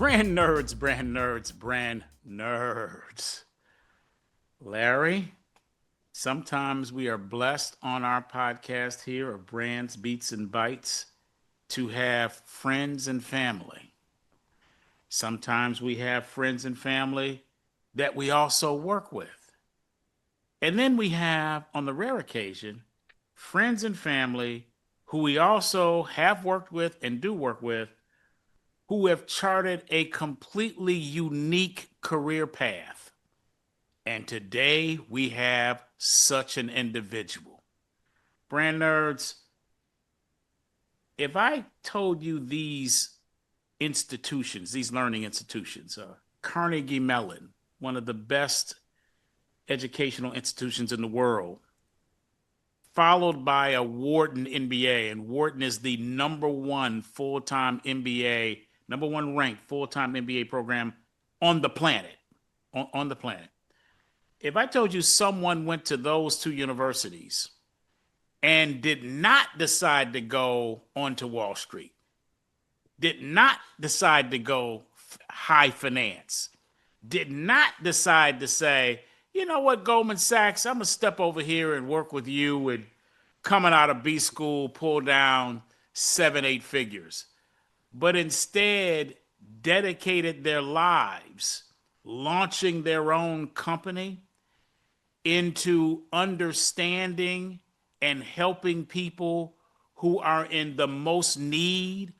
Brand nerds, brand nerds, brand nerds. Larry, sometimes we are blessed on our podcast here of Brands, Beats, and Bytes to have friends and family. Sometimes we have friends and family that we also work with. And then we have, on the rare occasion, friends and family who we also have worked with and do work with who have charted a completely unique career path. And today we have such an individual. Brand nerds, if I told you these institutions, these learning institutions, Carnegie Mellon, one of the best educational institutions in the world, followed by a Wharton MBA, and Wharton is the number one full-time MBA, number one ranked full-time MBA program on the planet, on the planet. If I told you someone went to those two universities and did not decide to go onto Wall Street, did not decide to go high finance, did not decide to say, you know what, Goldman Sachs, I'm going to step over here and work with you and coming out of B school, pull down 7, 8 figures, but instead dedicated their lives launching their own company into understanding and helping people who are in the most need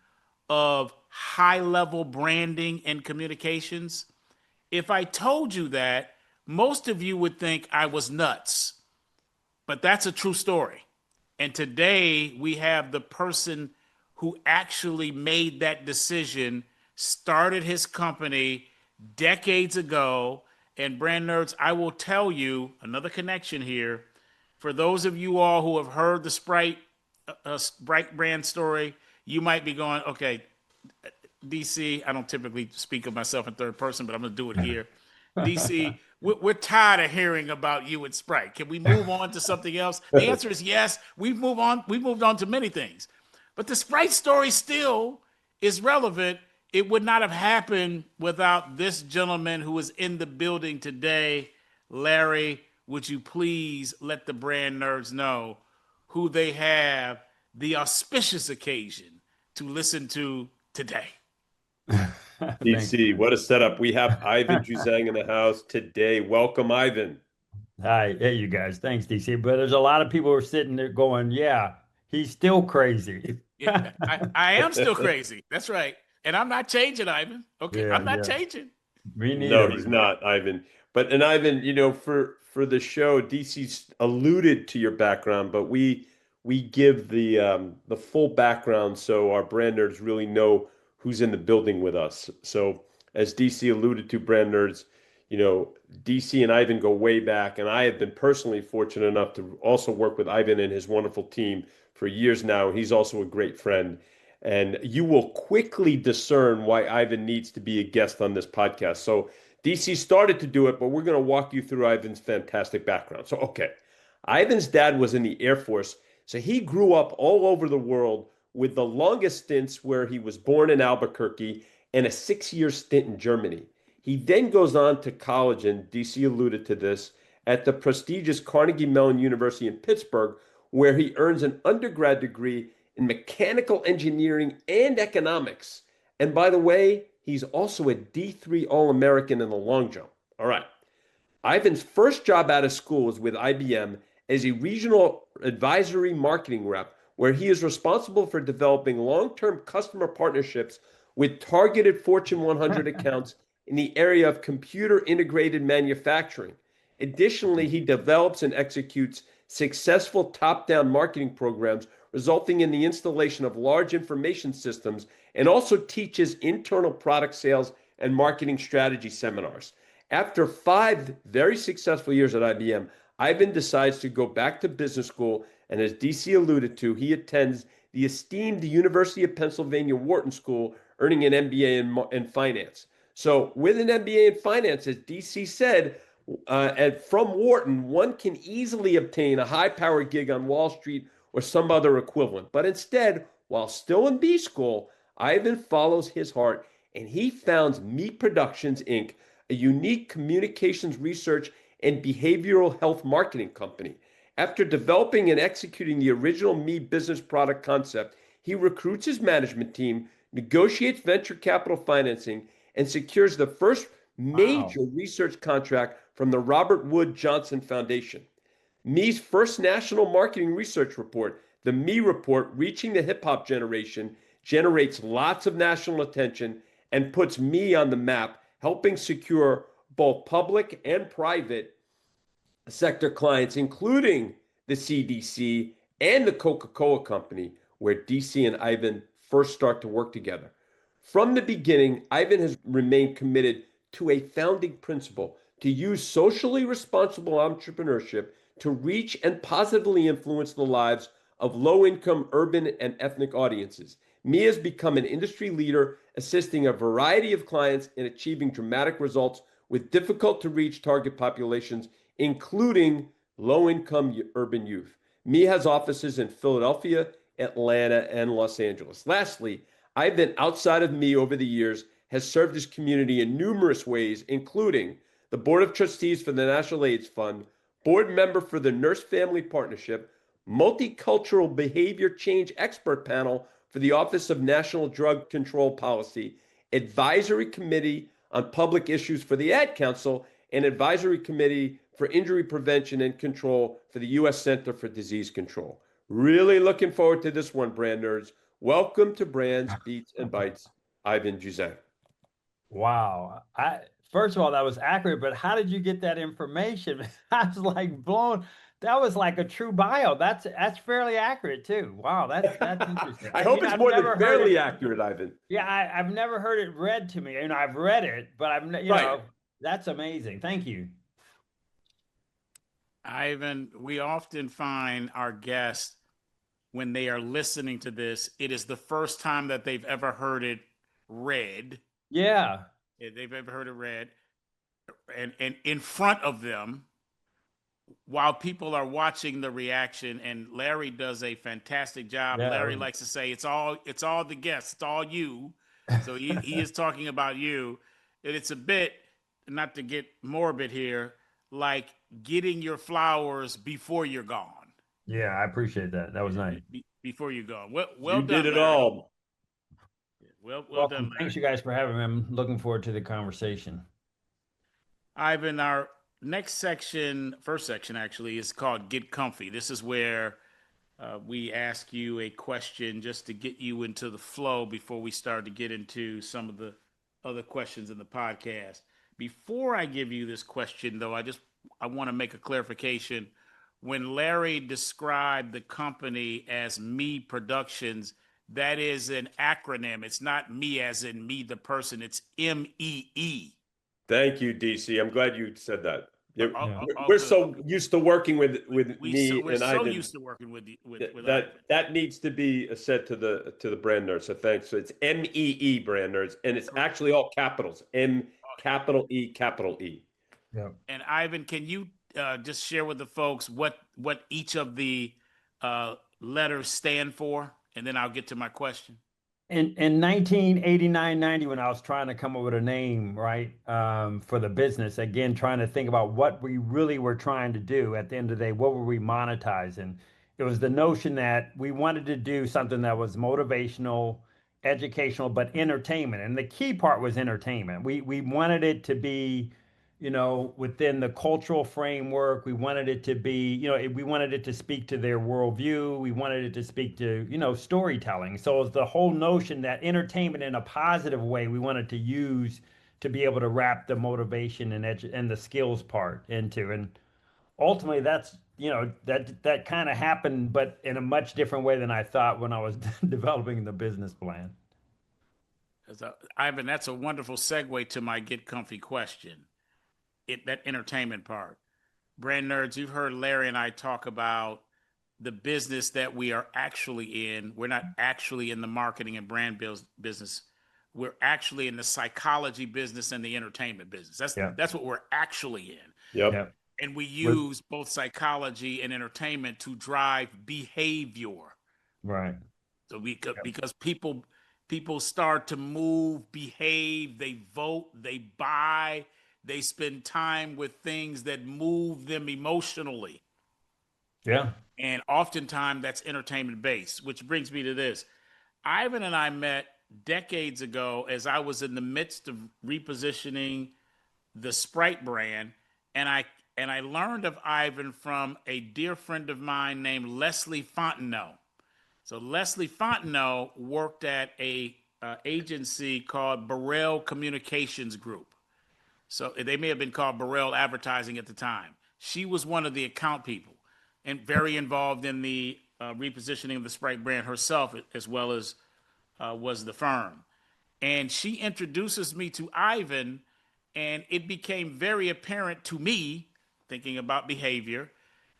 of high-level branding and communications. If I told you that, most of you would think I was nuts, but that's a true story. And today we have the person who actually made that decision, started his company decades ago. And brand nerds, I will tell you another connection here. For those of you all who have heard the Sprite brand story, you might be going, okay, DC, I don't typically speak of myself in third person, but I'm going to do it here. DC, we're tired of hearing about you and Sprite. Can we move on to something else? The answer is yes. We've moved on to many things. But the Sprite story still is relevant. It would not have happened without this gentleman who is in the building today. Larry, would you please let the brand nerds know who they have the auspicious occasion to listen to today? DC, what a setup. We have Ivan Juzang in the house today. Welcome, Ivan. Hi, hey, you guys. Thanks, DC. But there's a lot of people who are sitting there going, yeah, he's still crazy. Yeah, I am still crazy. That's right. And I'm not changing, Ivan. Okay, Yeah, I'm not yeah. changing. Me No, neither. he's not, Ivan. And Ivan, for the show, DC's alluded to your background, but we give the full background so our brand nerds really know who's in the building with us. So as DC alluded to, brand nerds, DC and Ivan go way back, and I have been personally fortunate enough to also work with Ivan and his wonderful team for years now. He's also a great friend. And you will quickly discern why Ivan needs to be a guest on this podcast. So DC started to do it, but we're going to walk you through Ivan's fantastic background. So, okay, Ivan's dad was in the Air Force. So he grew up all over the world with the longest stints where he was born in Albuquerque and a 6-year stint in Germany. He then goes on to college, and DC alluded to this, at the prestigious Carnegie Mellon University in Pittsburgh, where he earns an undergrad degree in mechanical engineering and economics. And by the way, he's also a D3 All-American in the long jump. All right. Ivan's first job out of school was with IBM as a regional advisory marketing rep, where he is responsible for developing long-term customer partnerships with targeted Fortune 100 accounts in the area of computer integrated manufacturing. Additionally, he develops and executes successful top-down marketing programs, resulting in the installation of large information systems, and also teaches internal product sales and marketing strategy seminars. After 5 very successful years at IBM, Ivan decides to go back to business school, and as DC alluded to, he attends the esteemed University of Pennsylvania Wharton School, earning an MBA in finance. So with an MBA in finance, as DC said, from Wharton, one can easily obtain a high-powered gig on Wall Street or some other equivalent. But instead, while still in B school, Ivan follows his heart and he founds MEE Productions, Inc., a unique communications research and behavioral health marketing company. After developing and executing the original MEE business product concept, he recruits his management team, negotiates venture capital financing, and secures the first major research contract from the Robert Wood Johnson Foundation. MEE's first national marketing research report, the MEE Report, Reaching the Hip Hop Generation, generates lots of national attention and puts MEE on the map, helping secure both public and private sector clients, including the CDC and the Coca-Cola Company, where DC and Ivan first start to work together. From the beginning, Ivan has remained committed to a founding principle to use socially responsible entrepreneurship to reach and positively influence the lives of low-income urban and ethnic audiences. MEE has become an industry leader, assisting a variety of clients in achieving dramatic results with difficult-to-reach target populations, including low-income urban youth. MEE has offices in Philadelphia, Atlanta, and Los Angeles. Lastly, I've been outside of MEE over the years, has served his community in numerous ways, including the Board of Trustees for the National AIDS Fund, board member for the Nurse Family Partnership, multicultural behavior change expert panel for the Office of National Drug Control Policy, advisory committee on public issues for the Ad Council, and advisory committee for injury prevention and control for the U.S. Center for Disease Control. Really looking forward to this one, brand nerds. Welcome to Brands, Beats, and Bytes, Ivan Juzang. Wow. First of all, that was accurate, but how did you get that information? I was like blown. That was like a true bio. That's fairly accurate too. Wow, that's interesting. I hope it's more than fairly accurate, Ivan. Yeah, I've never heard it read to me. I've read it, but that's amazing. Thank you. Ivan, we often find our guests, when they are listening to this, it is the first time that they've ever heard it read. Yeah. They've ever heard it read. And in front of them, while people are watching the reaction, and Larry does a fantastic job. Yeah. Larry likes to say, it's all the guests, it's all you. So he is talking about you. And it's a bit, not to get morbid here, like getting your flowers before you're gone. Yeah, I appreciate that. That was nice. Before you go. Well you done, did it Larry. all. Well Welcome. done, Larry. Thanks you guys for having me. I'm looking forward to the conversation. Ivan, our first section actually, is called Get Comfy. This is where we ask you a question just to get you into the flow before we start to get into some of the other questions in the podcast. Before I give you this question, though, I want to make a clarification. When Larry described the company as MEE Productions, that is an acronym. It's not me as in me, the person. It's MEE. Thank you, DC. I'm glad you said that. We're so used to working with we're and so Ivan. used to working with that that needs to be said to the brand nerds. So thanks. So it's MEE brand nerds, and it's actually all capitals. M capital E capital E. Yeah. And Ivan, can you just share with the folks what each of the letters stand for, and then I'll get to my question. In 1989-90, when I was trying to come up with a name, right, for the business, again, trying to think about what we really were trying to do at the end of the day, what were we monetizing? It was the notion that we wanted to do something that was motivational, educational, but entertainment. And the key part was entertainment. We wanted it to be, within the cultural framework. We wanted it to be, we wanted it to speak to their worldview. We wanted it to speak to, storytelling. So it's the whole notion that entertainment in a positive way, we wanted to use to be able to wrap the motivation and the skills part into. And ultimately that's, that kind of happened, but in a much different way than I thought when I was developing the business plan. Ivan, that's a wonderful segue to my Get Comfy question. That entertainment part. Brand nerds, you've heard Larry and I talk about the business that we are actually in. We're not actually in the marketing and brand business. We're actually in the psychology business and the entertainment business. That's what we're actually in. Yep. And we use both psychology and entertainment to drive behavior. Right. So because people people start to move, behave, they vote, they buy, they spend time with things that move them emotionally. Yeah. And oftentimes that's entertainment based, which brings me to this. Ivan and I met decades ago as I was in the midst of repositioning the Sprite brand, and I learned of Ivan from a dear friend of mine named Leslie Fontenot. So Leslie Fontenot worked at a agency called Burrell Communications Group. So they may have been called Burrell Advertising at the time. She was one of the account people and very involved in the repositioning of the Sprite brand herself, as well as was the firm. And she introduces me to Ivan, and it became very apparent to me, thinking about behavior,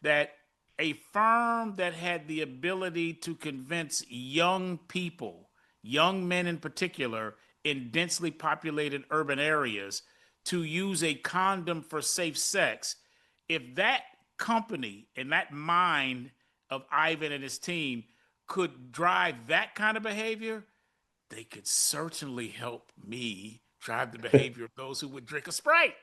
that a firm that had the ability to convince young people, young men in particular, in densely populated urban areas to use a condom for safe sex, if that company and that mind of Ivan and his team could drive that kind of behavior, they could certainly help me drive the behavior of those who would drink a Sprite.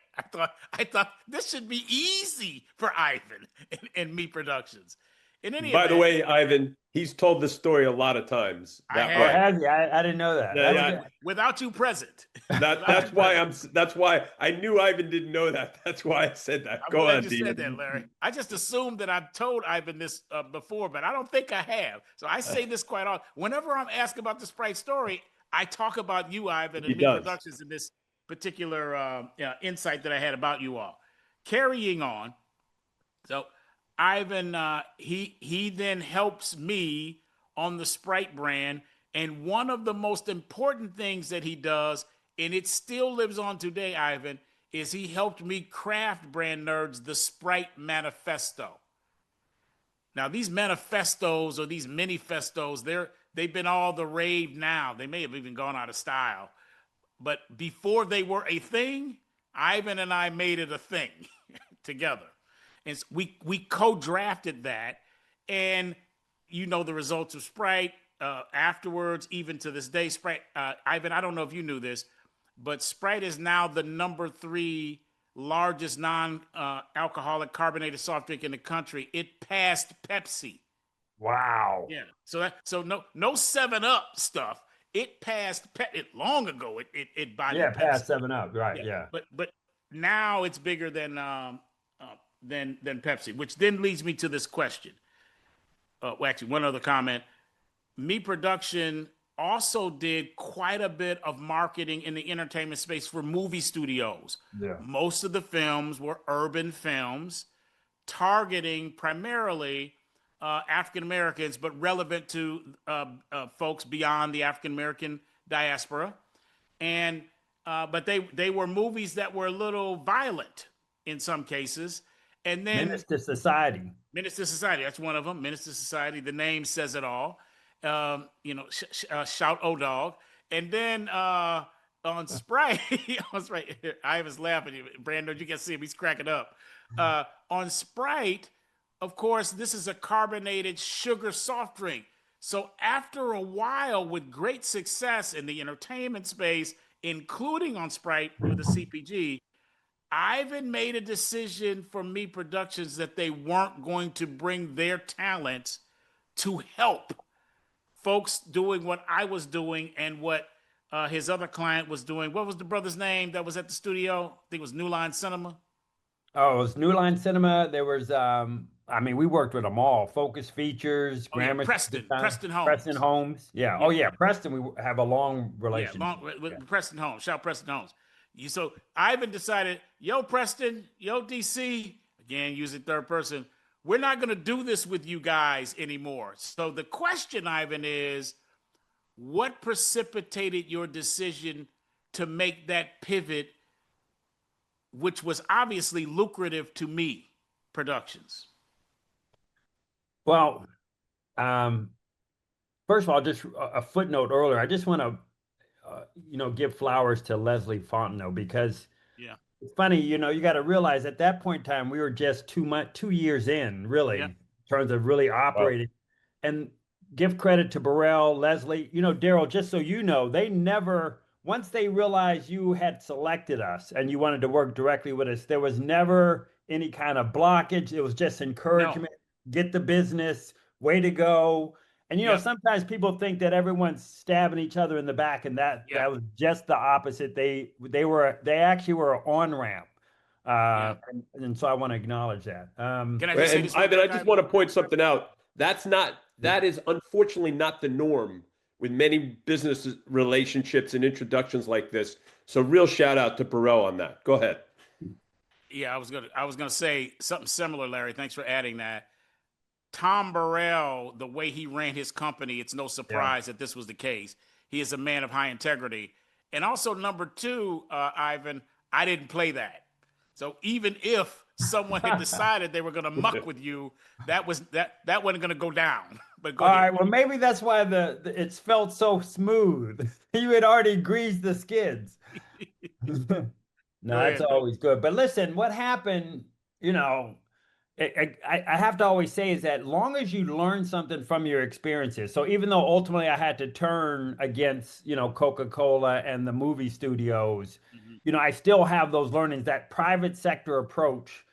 I thought this should be easy for Ivan and MEE Productions. In any By the event, way, Ivan, he's told this story a lot of times I that Oh, have. way. has he? I didn't know that. Yeah, That's yeah. good. Without you present. Without That's you why present. that's why I knew Ivan didn't know that. That's why I said that. I'm Go glad on, you said that, Dean. Larry. I just assumed that I've told Ivan this before, but I don't think I have. So I say this quite often. Whenever I'm asked about the Sprite story, I talk about you, Ivan, He and MEE does. Productions in this particular insight that I had about you all. Carrying on, so Ivan, he then helps me on the Sprite brand, and one of the most important things that he does, and it still lives on today, Ivan, is he helped me craft, brand nerds, the Sprite Manifesto. Now these manifestos or these manifestos, they've been all the rave now. They may have even gone out of style, but before they were a thing, Ivan and I made it a thing together. And we co-drafted that, and you know the results of Sprite afterwards, even to this day. Sprite, Ivan, I don't know if you knew this, but Sprite is now the number 3 largest non-alcoholic carbonated soft drink in the country. It passed Pepsi. Wow. Yeah. So no 7-Up stuff. It passed it long ago. It Yeah, bodied Pepsi. past 7-Up. Right. Yeah. Yeah. But now it's bigger than Pepsi, which then leads me to this question. Well, actually, one other comment. Me Production also did quite a bit of marketing in the entertainment space for movie studios. Yeah. Most of the films were urban films, targeting primarily African Americans, but relevant to folks beyond the African American diaspora. And but they were movies that were a little violent in some cases. And then Menace to Society. Menace to Society, that's one of them. Menace to Society, the name says it all. Shout O Dog. And then on Sprite, on Sprite, I was laughing. Brandon, you can see him, he's cracking up. On Sprite, of course, this is a carbonated sugar soft drink. So after a while, with great success in the entertainment space, including on Sprite with the CPG, Ivan made a decision for Me Productions that they weren't going to bring their talents to help folks doing what I was doing and what his other client was doing. What was the brother's name that was at the studio? I think it was New Line Cinema. Oh, it was New Line Cinema. There was I mean, we worked with them all. Focus Features, Oh yeah, Grammar Preston Preston Holmes. Homes. Yeah. Yeah, Oh yeah, Preston, we have a long yeah, relationship. with Preston Holmes. Shout Preston Holmes. So Ivan decided, yo Preston, yo DC, again using third person, we're not going to do this with you guys anymore. So the question, Ivan, is what precipitated your decision to make that pivot, which was obviously lucrative to Me Productions? Well, first of all, just a footnote earlier. I just want to, give flowers to Leslie Fontenot because Yeah. it's funny. You got to realize at that point in time we were just 2 years in, really, Yeah. in terms of really Wow. operating. And give credit to Burrell, Leslie, Darryl, just so you know, they never, once they realized you had selected us and you wanted to work directly with us, there was never any kind of blockage. It was just No. encouragement, get the business, way to go. And Yep. sometimes people think that everyone's stabbing each other in the back, and that Yeah. was just the opposite. They actually were an on ramp. Yeah. And so I want to acknowledge that. Can I just say And this real Ivan, I quick, just Ivan? want to point something out. That is unfortunately not the norm with many business relationships and introductions like this. So real shout out to Burrell on that. Go ahead. Yeah, I was gonna say something similar, Larry. Thanks for adding that. Tom Burrell, the way he ran his company, it's no Yeah. surprise that this was the case. He is a man of high integrity. And also, number two, Ivan, I didn't play that. So even if someone had decided they were going to muck with you, that wasn't going to go down. But go All ahead. right. Well, maybe that's why it's felt so smooth. You had already greased the skids. Go No, that's ahead. always good. But listen, what happened, you know, I have to always say is that long as you learn something from your experiences. So even though ultimately I had to turn against, Coca-Cola and the movie studios, Mhm. I still have those learnings, that private sector approach.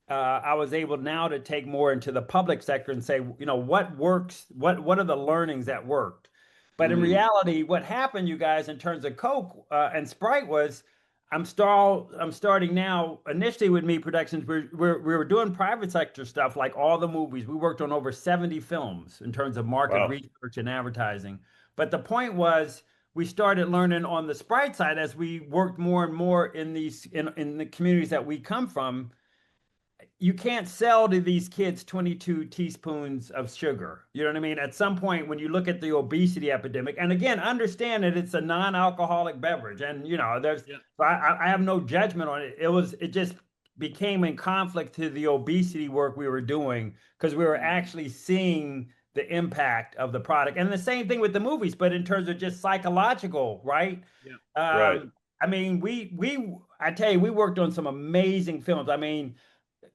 I was able now to take more into the public sector and say, what works, what are the learnings that worked? But in Mm. reality, what happened, you guys, in terms of Coke and Sprite was I'm starting now. Initially with MEE Productions, we were doing private sector stuff like all the movies. We worked on over 70 films in terms of market Wow. research and advertising. But the point was we started learning on the Sprite side as we worked more and more in in the communities that we come from. You can't sell to these kids 22 teaspoons of sugar. You know what I mean? At some point, when you look at the obesity epidemic, and again, understand that it's a non-alcoholic beverage, and there's, Yeah. so I have no judgment on it. It just became in conflict to the obesity work we were doing because we were Mhm. actually seeing the impact of the product, and the same thing with the movies, but in terms of just psychological, right? Yeah. Right. I mean, I tell you, we worked on some amazing films. I mean,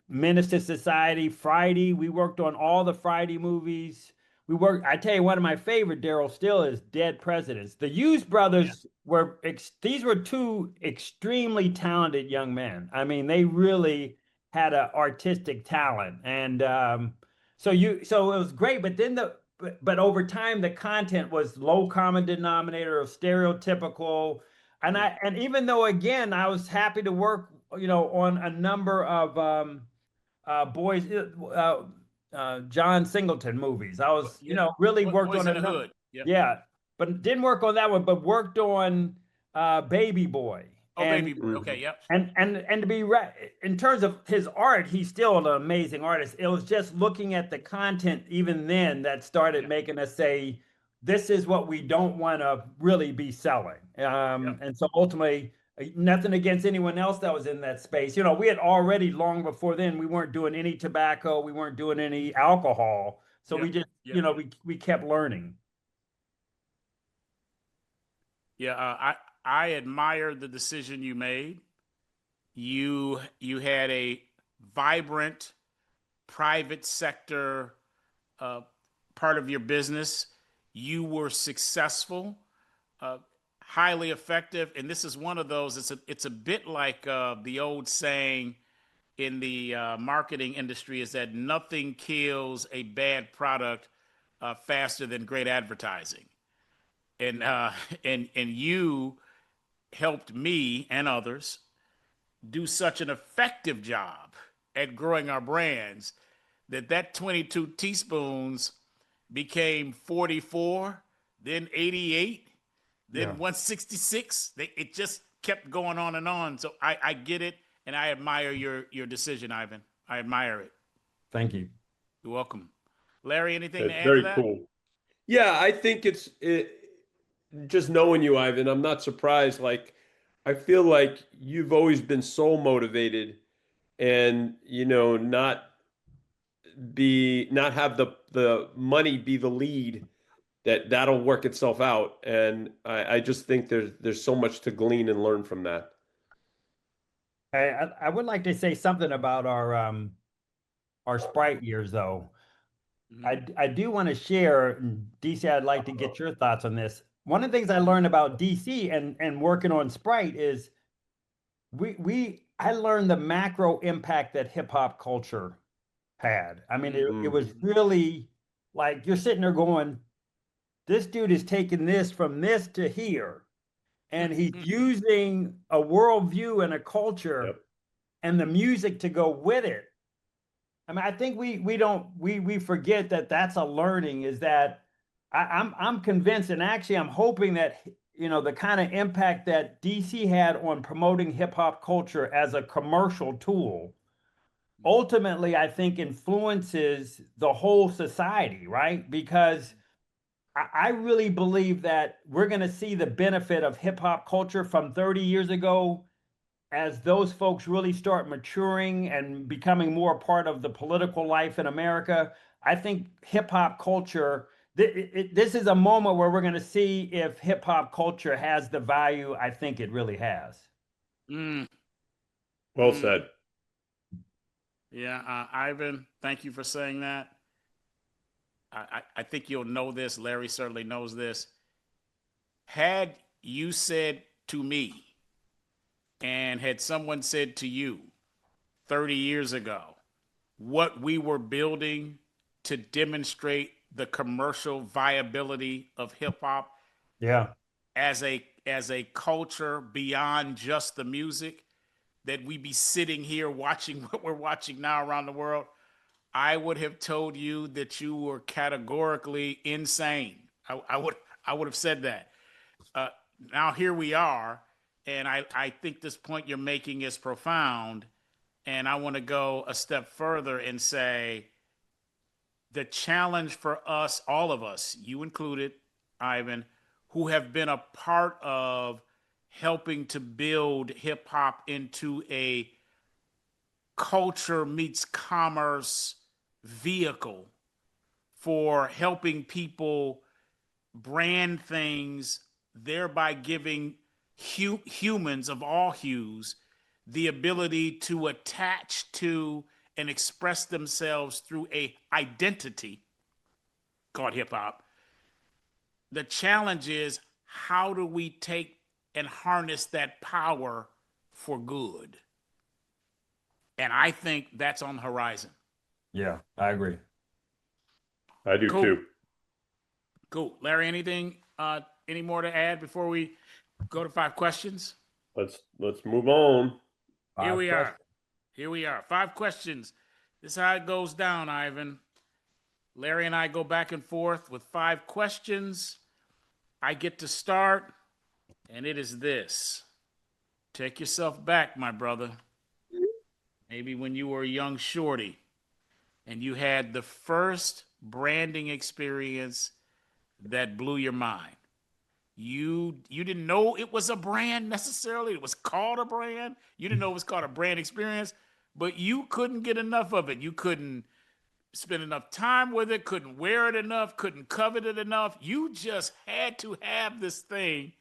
Minister Society, Friday. We worked on all the Friday movies. I tell you, one of my favorite, Darryl, still is Dead Presidents. The Hughes Yeah. brothers these were two extremely talented young men. I mean, they really had an artistic talent. And so it was great. But then but over time, the content was low common denominator of stereotypical. Yeah. And even though, again, I was happy to work, on a number of, boys, John Singleton movies. I was, Yeah. really worked Boys on in a the number. Hood. Yep. Yeah, but didn't work on that one. But worked on Baby Boy, Oh, baby boy. Okay. Mhm. Yep. and to be right in terms of his art, he's still an amazing artist. It was just looking at the content even then that started Yeah. making us say, this is what we don't want to really be selling. Yep. And so ultimately, nothing against anyone else that was in that space. We had already long before then, we weren't doing any tobacco, we weren't doing any alcohol. So we Yep. just, Yep. we kept learning. Yeah. I admire the decision you made. You had a vibrant private sector uh, part of your business. You were successful, uh, highly effective, and this is one of those. It's a bit like the old saying in the marketing industry is that nothing kills a bad product faster than great advertising. And and you helped me and others do such an effective job at growing our brands that 22 teaspoons became 44, then 88, then Yeah. 166. It just kept going on and on. So I get it, and I admire your decision, Ivan. I admire it. Thank you. You're welcome. Larry, anything to That's add to very that? cool. Yeah, I think just knowing you, Ivan, I'm not surprised. Like, I feel like you've always been so motivated and, not have the money be the lead, that'll work itself out. And I just think there's so much to glean and learn from that. I would like to say something about our Sprite years though. I do want to share, and DC, I'd like to get your thoughts on this. One of the things I learned about DC and working on Sprite is I learned the macro impact that hip hop culture had. I mean, it was really like you're sitting there going, this dude is taking this from this to here, and he's using a worldview and a culture Yep. and the music to go with it. I mean, I think we forget that that's a learning. Is that I'm convinced, and actually I'm hoping that the kind of impact that DC had on promoting hip hop culture as a commercial tool ultimately I think influences the whole society, right? Because I really believe that we're going to see the benefit of hip hop culture from 30 years ago as those folks really start maturing and becoming more a part of the political life in America. I think hip hop culture, this is a moment where we're going to see if hip hop culture has the value I think it really has. Mm, Well mm. said. Yeah, Ivan, thank you for saying that. I think you'll know this. Larry certainly knows this. Had you said to me, and had someone said to you 30 years ago what we were building to demonstrate the commercial viability of hip hop Yeah. as a culture beyond just the music, that we be sitting here watching what we're watching now around the world, I would have told you that you were categorically insane. I would have said that. Uh, Now here we are, and I think this point you're making is profound, and I want to go a step further and say the challenge for us, all of us, you included, Ivan, who have been a part of helping to build hip hop into a culture meets commerce vehicle for helping people brand things, thereby giving humans of all hues the ability to attach to and express themselves through a identity called hip hop. The challenge is, how do we take and harness that power for good? And I think that's on the horizon. Yeah, I agree. I do Cool. too. Cool. Larry, anything any more to add before we go to 5 questions? Let's move on. Here Five we questions. are. Here we are. 5 questions. This is how it goes down, Ivan. Larry and I go back and forth with 5 questions. I get to start, and it is this. Take yourself back, my brother. Maybe when you were a young shorty and you had the first branding experience that blew your mind. You didn't know it was a brand necessarily. It was called a brand. You didn't know it was called a brand experience, but you couldn't get enough of it. You couldn't spend enough time with it, couldn't wear it enough, couldn't covet it enough. You just had to have this thing,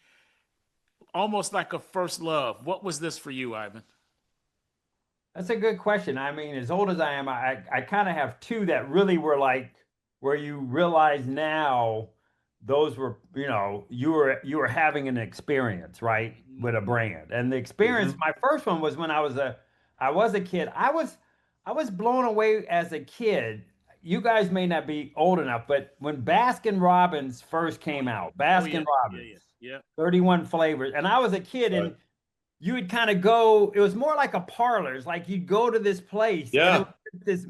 almost like a first love. What was this for you, Ivan? That's a good question. I mean, as old as I am, I kind of have two that really were like where you realize now those were, you were having an experience, right, with a brand. And the experience, my first one was when I was a kid. I was blown away as a kid. You guys may not be old enough, but when Baskin Robbins first came out, Oh yeah, Baskin yeah, yeah, Robbins, yeah. 31 flavors, and I was a kid, Right. and you would kind of go, it was more like a parlors, like you'd go to this place and it Yeah. was this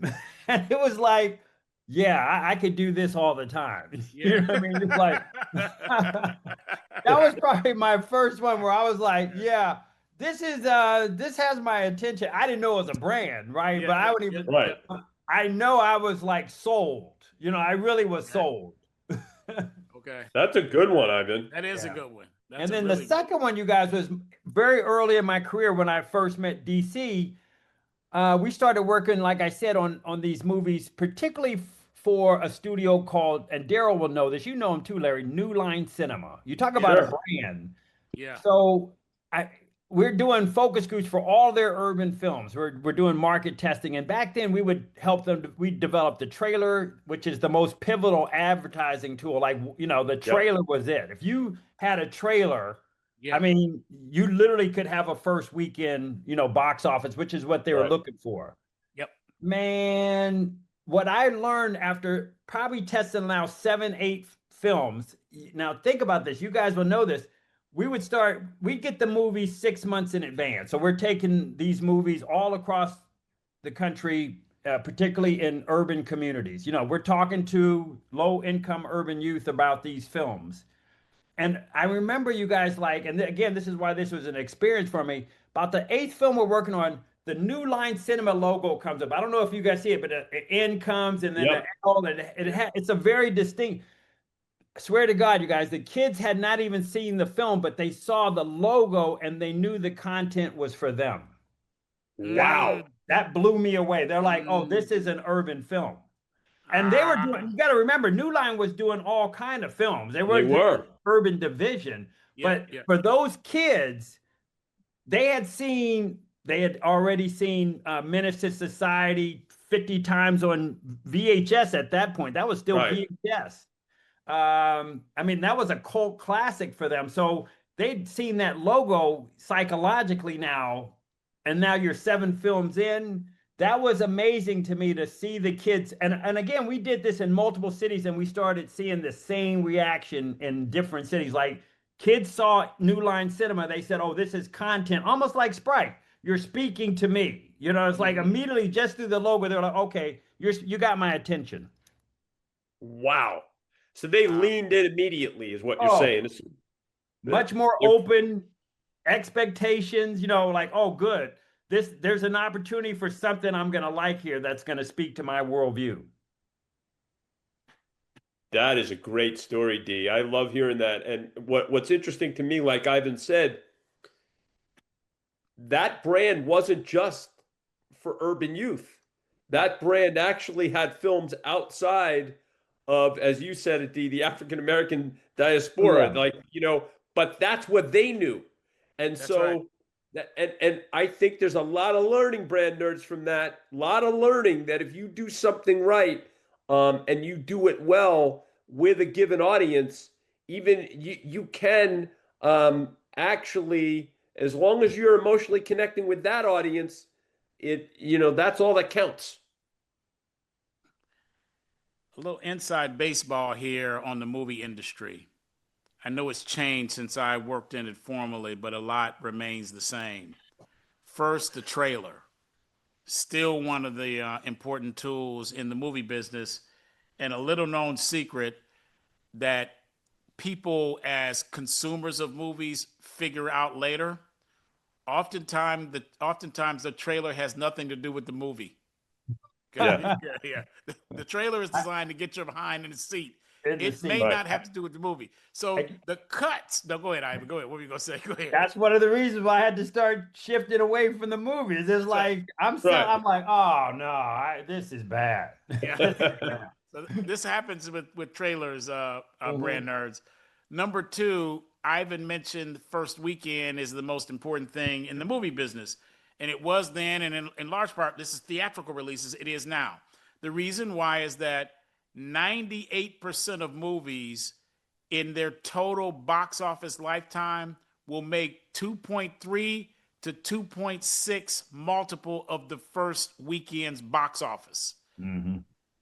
and it was like, yeah, I could do this all the time. Yeah. You know what I mean? It's like that was probably my first one where I was like, yeah, this has my attention. I didn't know it was a brand, right? Yeah, But I yeah, would yeah, even yeah. Right. I know I was like sold. I really was Okay. sold. Okay. That's a good one, Ivan. That is a Yeah. good one. That's And a then the really good second one, you guys, was very early in my career when I first met DC. We started working, like I said, on these movies, particularly for a studio called, and Darryl will know this. You know him too, Larry. New Line Cinema. You talk Yeah. about a Sure. brand. Yeah. So I we're doing focus groups for all their urban films. We're doing market testing, and back then we would help them. We developed the trailer, which is the most pivotal advertising tool. Like, you know, the Yep. trailer was it. If you had a trailer, Yeah. I mean, you literally could have a first weekend, you know, box office, which is what they were Right. looking for. Yep. Man, what I learned after probably testing now 7, 8 films. Now think about this. You guys will know this. We'd get the movies 6 months in advance. So we're taking these movies all across the country, particularly in urban communities. You know, we're talking to low income urban youth about these films. And I remember you guys like, and again, this is why this was an experience for me. About the 8th film we're working on, the New Line Cinema logo comes up. I don't know if you guys see it, but an N comes and then Yep. it's a very distinct. I swear to God, you guys, the kids had not even seen the film, but they saw the logo and they knew the content was for them. Wow. That blew me away. They're like, oh, this is an urban film. And they were doing, you got to remember, New Line was doing all kind of films. They They were were. urban division. Yeah, But yeah. for those kids, they had already seen Menace to Society 50 times on VHS at that point. That was still Right. VHS. I mean, that was a cult classic for them. So they'd seen that logo psychologically now, and now you're 7 films in. That was amazing to me to see the kids. And again, we did this in multiple cities, and we started seeing the same reaction in different cities. Like kids saw New Line Cinema, they said, "Oh, this is content," almost like Sprite. You're speaking to me. You know, it's like immediately just through the logo, they're like, "Okay, you got my attention." Wow. So they Wow. leaned in immediately, is what you're Oh, saying. much more open expectations, you know, like, oh, good. There's an opportunity for something I'm gonna like here that's gonna speak to my worldview. That is a great story, D. I love hearing that. And what's interesting to me, like Ivan said, that brand wasn't just for urban youth. That brand actually had films outside of, as you said it, the African American diaspora. Yeah. Like, but that's what they knew. And That's right. so and I think there's a lot of learning, brand nerds, from that. A lot of learning that if you do something right, and you do it well with a given audience, even you can actually, as long as you're emotionally connecting with that audience, that's all that counts. A little inside baseball here on the movie industry. I know it's changed since I worked in it formally, but a lot remains the same. First, the trailer. Still one of the important tools in the movie business, and a little known secret that people as consumers of movies figure out later. Oftentimes the trailer has nothing to do with the movie. Yeah. Yeah. The trailer is designed to get you behind in the seat. In the It may scene. Right. not have to do with the movie. So the cuts. No, go ahead, Ivan. Go ahead. What were you gonna say? Go ahead. That's one of the reasons why I had to start shifting away from the movies. It's like I'm like, oh no, this is bad. Yeah. So this happens with trailers, brand nerds. Number two, Ivan mentioned first weekend is the most important thing in the movie business. And it was then, and in large part, this is theatrical releases, it is now. The reason why is that 98% of movies in their total box office lifetime will make 2.3 to 2.6 multiple of the first weekend's box office.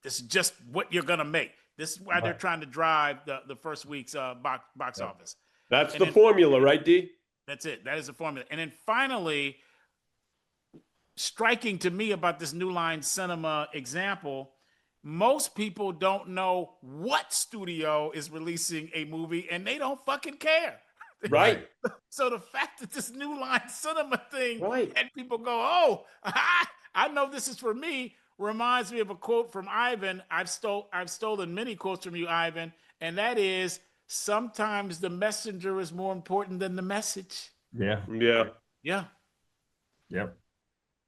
This is just what you're going to make. This is why they're trying to drive the first week's box office. That's the formula, right, D? That's it. That is the formula. And then finally, striking to me about this New Line Cinema example, most people don't know what studio is releasing a movie and they don't fucking care. Right. So the fact that this New Line Cinema thing Right. and people go, oh, I know this is for me, reminds me of a quote from Ivan. I've stolen many quotes from you, Ivan, and that is, sometimes the messenger is more important than the message. Yeah. Yeah. Yeah. Yep.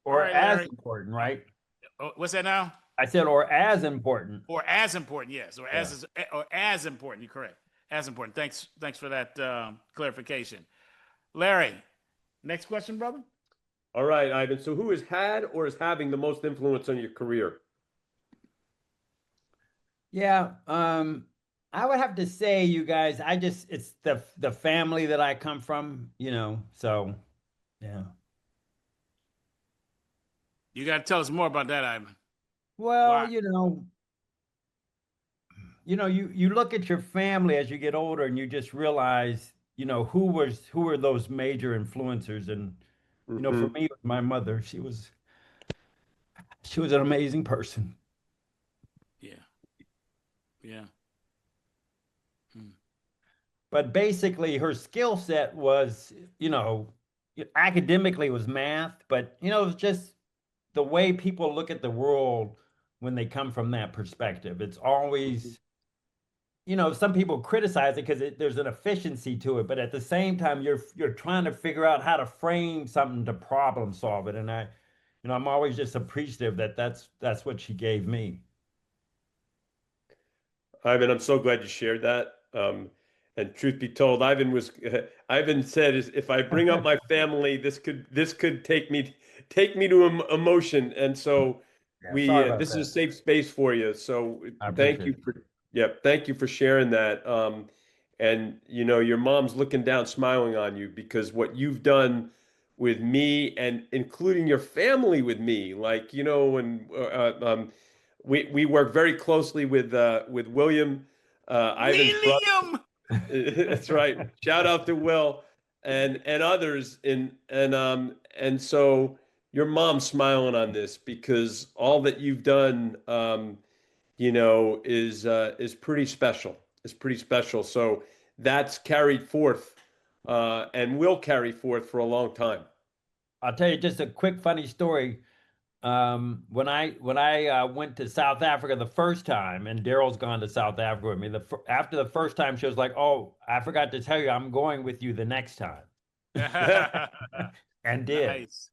Or right, as Larry. important, right? Oh, what's that now? I said, or as important. Or as important, yes. Or as important. You're correct. As important. Thanks for that clarification, Larry. Next question, brother. All right, Ivan. So who has had or is having the most influence on your career? Yeah, I would have to say, you guys, it's the family that I come from, so yeah. You got to tell us more about that, Ivan. Well, Why? you look at your family as you get older and you just realize, who were those major influencers. And, for Hmm. me, it was my mother. She was an amazing person. Yeah. Yeah. Hmm. But basically her skill set was, academically was math, but it was just the way people look at the world when they come from that perspective. It's always, some people criticize it because there's an efficiency to it, but at the same time, you're trying to figure out how to frame something to problem solve it. And I'm always just appreciative that that's what she gave me. Ivan, I'm so glad you shared that. And truth be told, Ivan said, if I bring up my family, this could take me to emotion." And so Yeah, sorry about this is a that. safe space for you. So I thank appreciate you it. for yeah, thank you for sharing that. And your mom's looking down, smiling on you because what you've done with me and including your family with me, like and we work very closely with William, Ivan's brother. William. That's right. Shout out to Will and others and so your mom's smiling on this because all that you've done is pretty special. It's pretty special. So that's carried forth and will carry forth for a long time. I'll tell you just a quick funny story. When I went to South Africa the first time, and Daryl's gone to South Africa with me. After the first time, she was like, "Oh, I forgot to tell you, I'm going with you the next time," and did. Nice.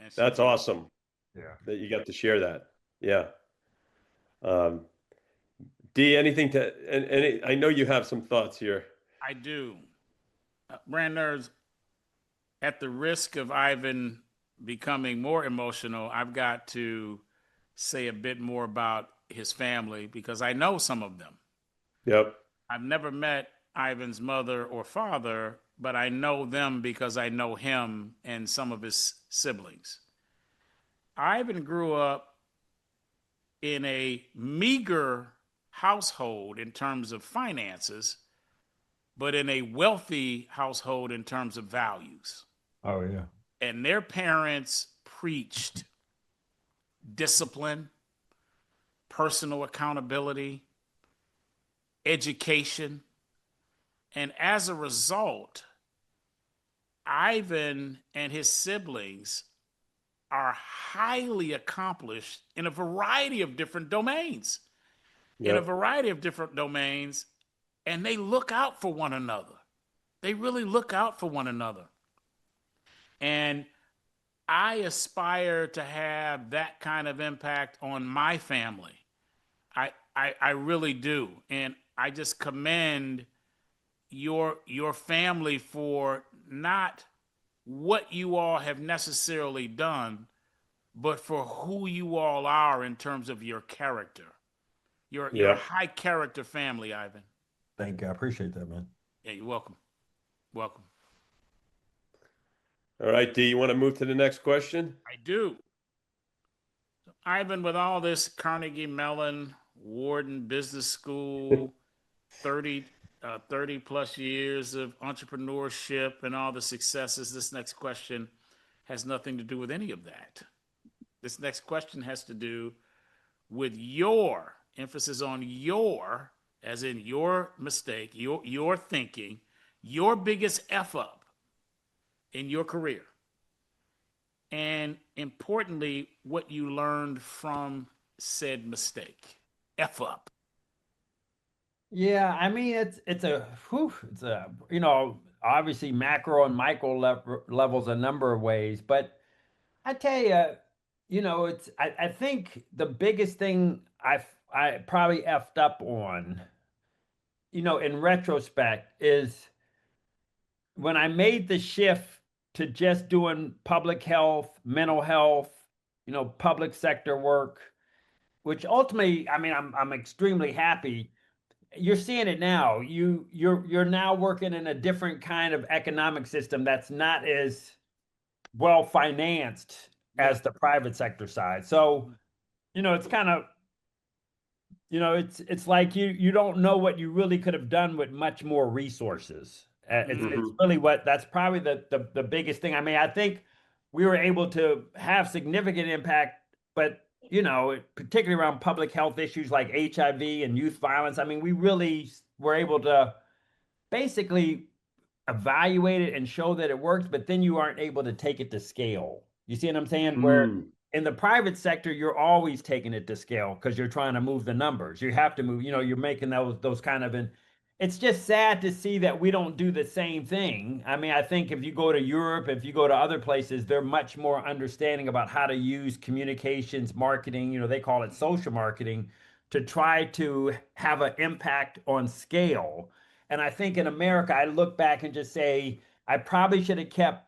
And she That's did. awesome Yeah. that you got to share that. Yeah. Um, D, anything to, and I know you have some thoughts here. I do. Brand nerds, at the risk of Ivan becoming more emotional, I've got to say a bit more about his family because I know some of them. Yep. I've never met Ivan's mother or father, but I know them because I know him and some of his siblings. Ivan grew up in a meager household in terms of finances, but in a wealthy household in terms of values. Oh yeah. And their parents preached discipline, personal accountability, education. And as a result, Ivan and his siblings are highly accomplished in a variety of different domains. In a Yep. variety of different domains, and they look out for one another. They really look out for one another. And I aspire to have that kind of impact on my family. I really do. And I just commend your family for not what you all have necessarily done, but for who you all are in terms of your character. You're a Yep. high character family, Ivan. Thank you. I appreciate that, man. Yeah, you're welcome. Welcome. All right, D, you want to move to the next question? I do. Ivan, with all this Carnegie Mellon, Wharton Business School, 30, 30 plus years of entrepreneurship and all the successes, this next question has nothing to do with any of that. This next question has to do with your emphasis on your, as in your mistake, your thinking, your biggest F up in your career. And importantly, what you learned from said mistake. F up. Yeah, I mean it's a obviously macro and micro levels a number of ways, but I tell you, I think the biggest thing I probably effed up on, in retrospect, is when I made the shift to just doing public health, mental health, public sector work, which ultimately, I mean, I'm extremely happy. You're seeing it now. You're now working in a different kind of economic system that's not as well financed Yeah. as the private sector side. So, it's kind of, it's like you don't know what you really could have done with much more resources. It's Mhm. really that's probably the biggest thing. I mean, I think we were able to have significant impact, but particularly around public health issues like HIV and youth violence. I mean, we really were able to basically evaluate it and show that it works, but then you aren't able to take it to scale. You see what I'm saying? Where Mm. in the private sector, you're always taking it to scale because you're trying to move the numbers. You have to move, you're making those kind of it's just sad to see that we don't do the same thing. I mean, I think if you go to Europe, if you go to other places, they're much more understanding about how to use communications, marketing, they call it social marketing, to try to have an impact on scale. And I think in America, I look back and just say, I probably should have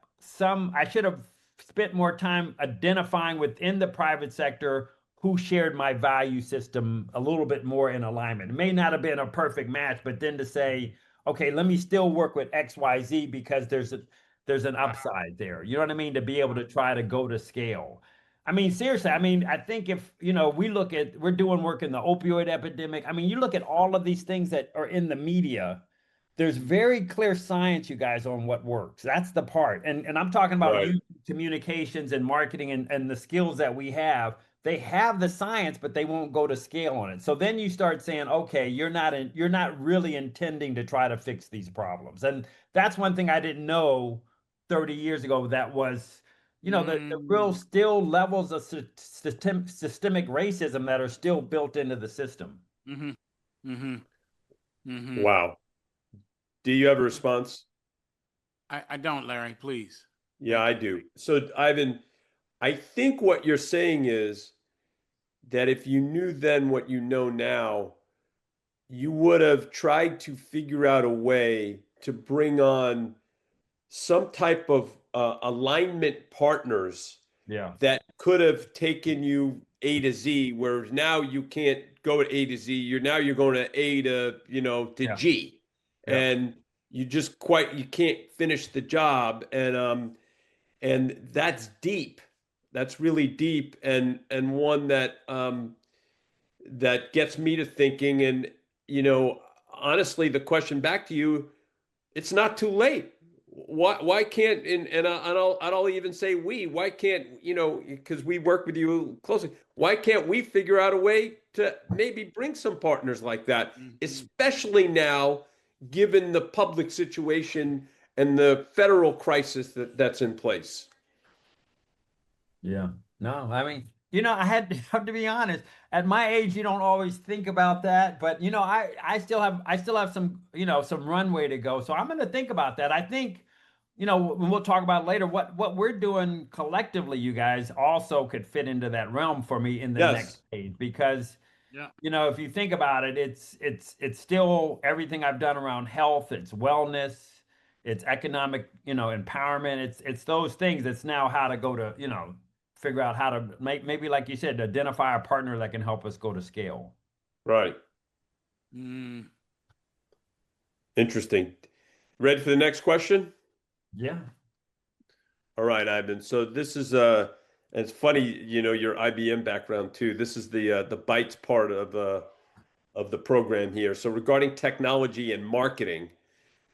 I should have spent more time identifying within the private sector who shared my value system a little bit more in alignment. It may not have been a perfect match, but then to say, okay, let me still work with XYZ because there's an upside there. You know what I mean? To be able to try to go to scale. I mean, seriously, I mean, I think if, we're doing work in the opioid epidemic. I mean, you look at all of these things that are in the media, there's very clear science, you guys, on what works. That's the part. And I'm talking about Right. you communications and marketing and the skills that we have. They have the science, but they won't go to scale on it. So then you start saying, okay, you're not really intending to try to fix these problems. And that's one thing I didn't know 30 years ago. That was, the real Mm. still levels of systemic racism that are still built into the system. Mm-hmm. Mm-hmm. Mm-hmm. Wow. Do you have a response? I don't, Larry, please. Yeah, Thank I you. do. So, Ivan, I think what you're saying is that if you knew then what you know now, you would have tried to figure out a way to bring on some type of alignment partners Yeah. that could have taken you A to Z, whereas now you can't go to A to Z. You're going to A to, to Yeah. G. Yeah. And you can't finish the job. And that's deep. That's really deep and one that gets me to thinking. And honestly, the question back to you, it's not too late. Why can't and I'll even say why can't because we work with you closely, why can't we figure out a way to maybe bring some partners like that, Mm-hmm. especially now given the public situation and the federal crisis that's in place. Yeah. No, I mean, I had to have to be honest. At my age, you don't always think about that, but I still have some, some runway to go. So I'm going to think about that. I think, when we'll talk about later what we're doing collectively, you guys also could fit into that realm for me in the next Yes. stage because Yeah. if you think about it, it's still everything I've done around health, it's wellness, it's economic, empowerment. It's those things. It's now how to go to, figure out how to make maybe like you said, identify a partner that can help us go to scale. Right. Mm. Interesting. Ready for the next question? Yeah. All right, Ivan. So this is and it's funny, your IBM background too. This is the Bytes part of the program here. So regarding technology and marketing,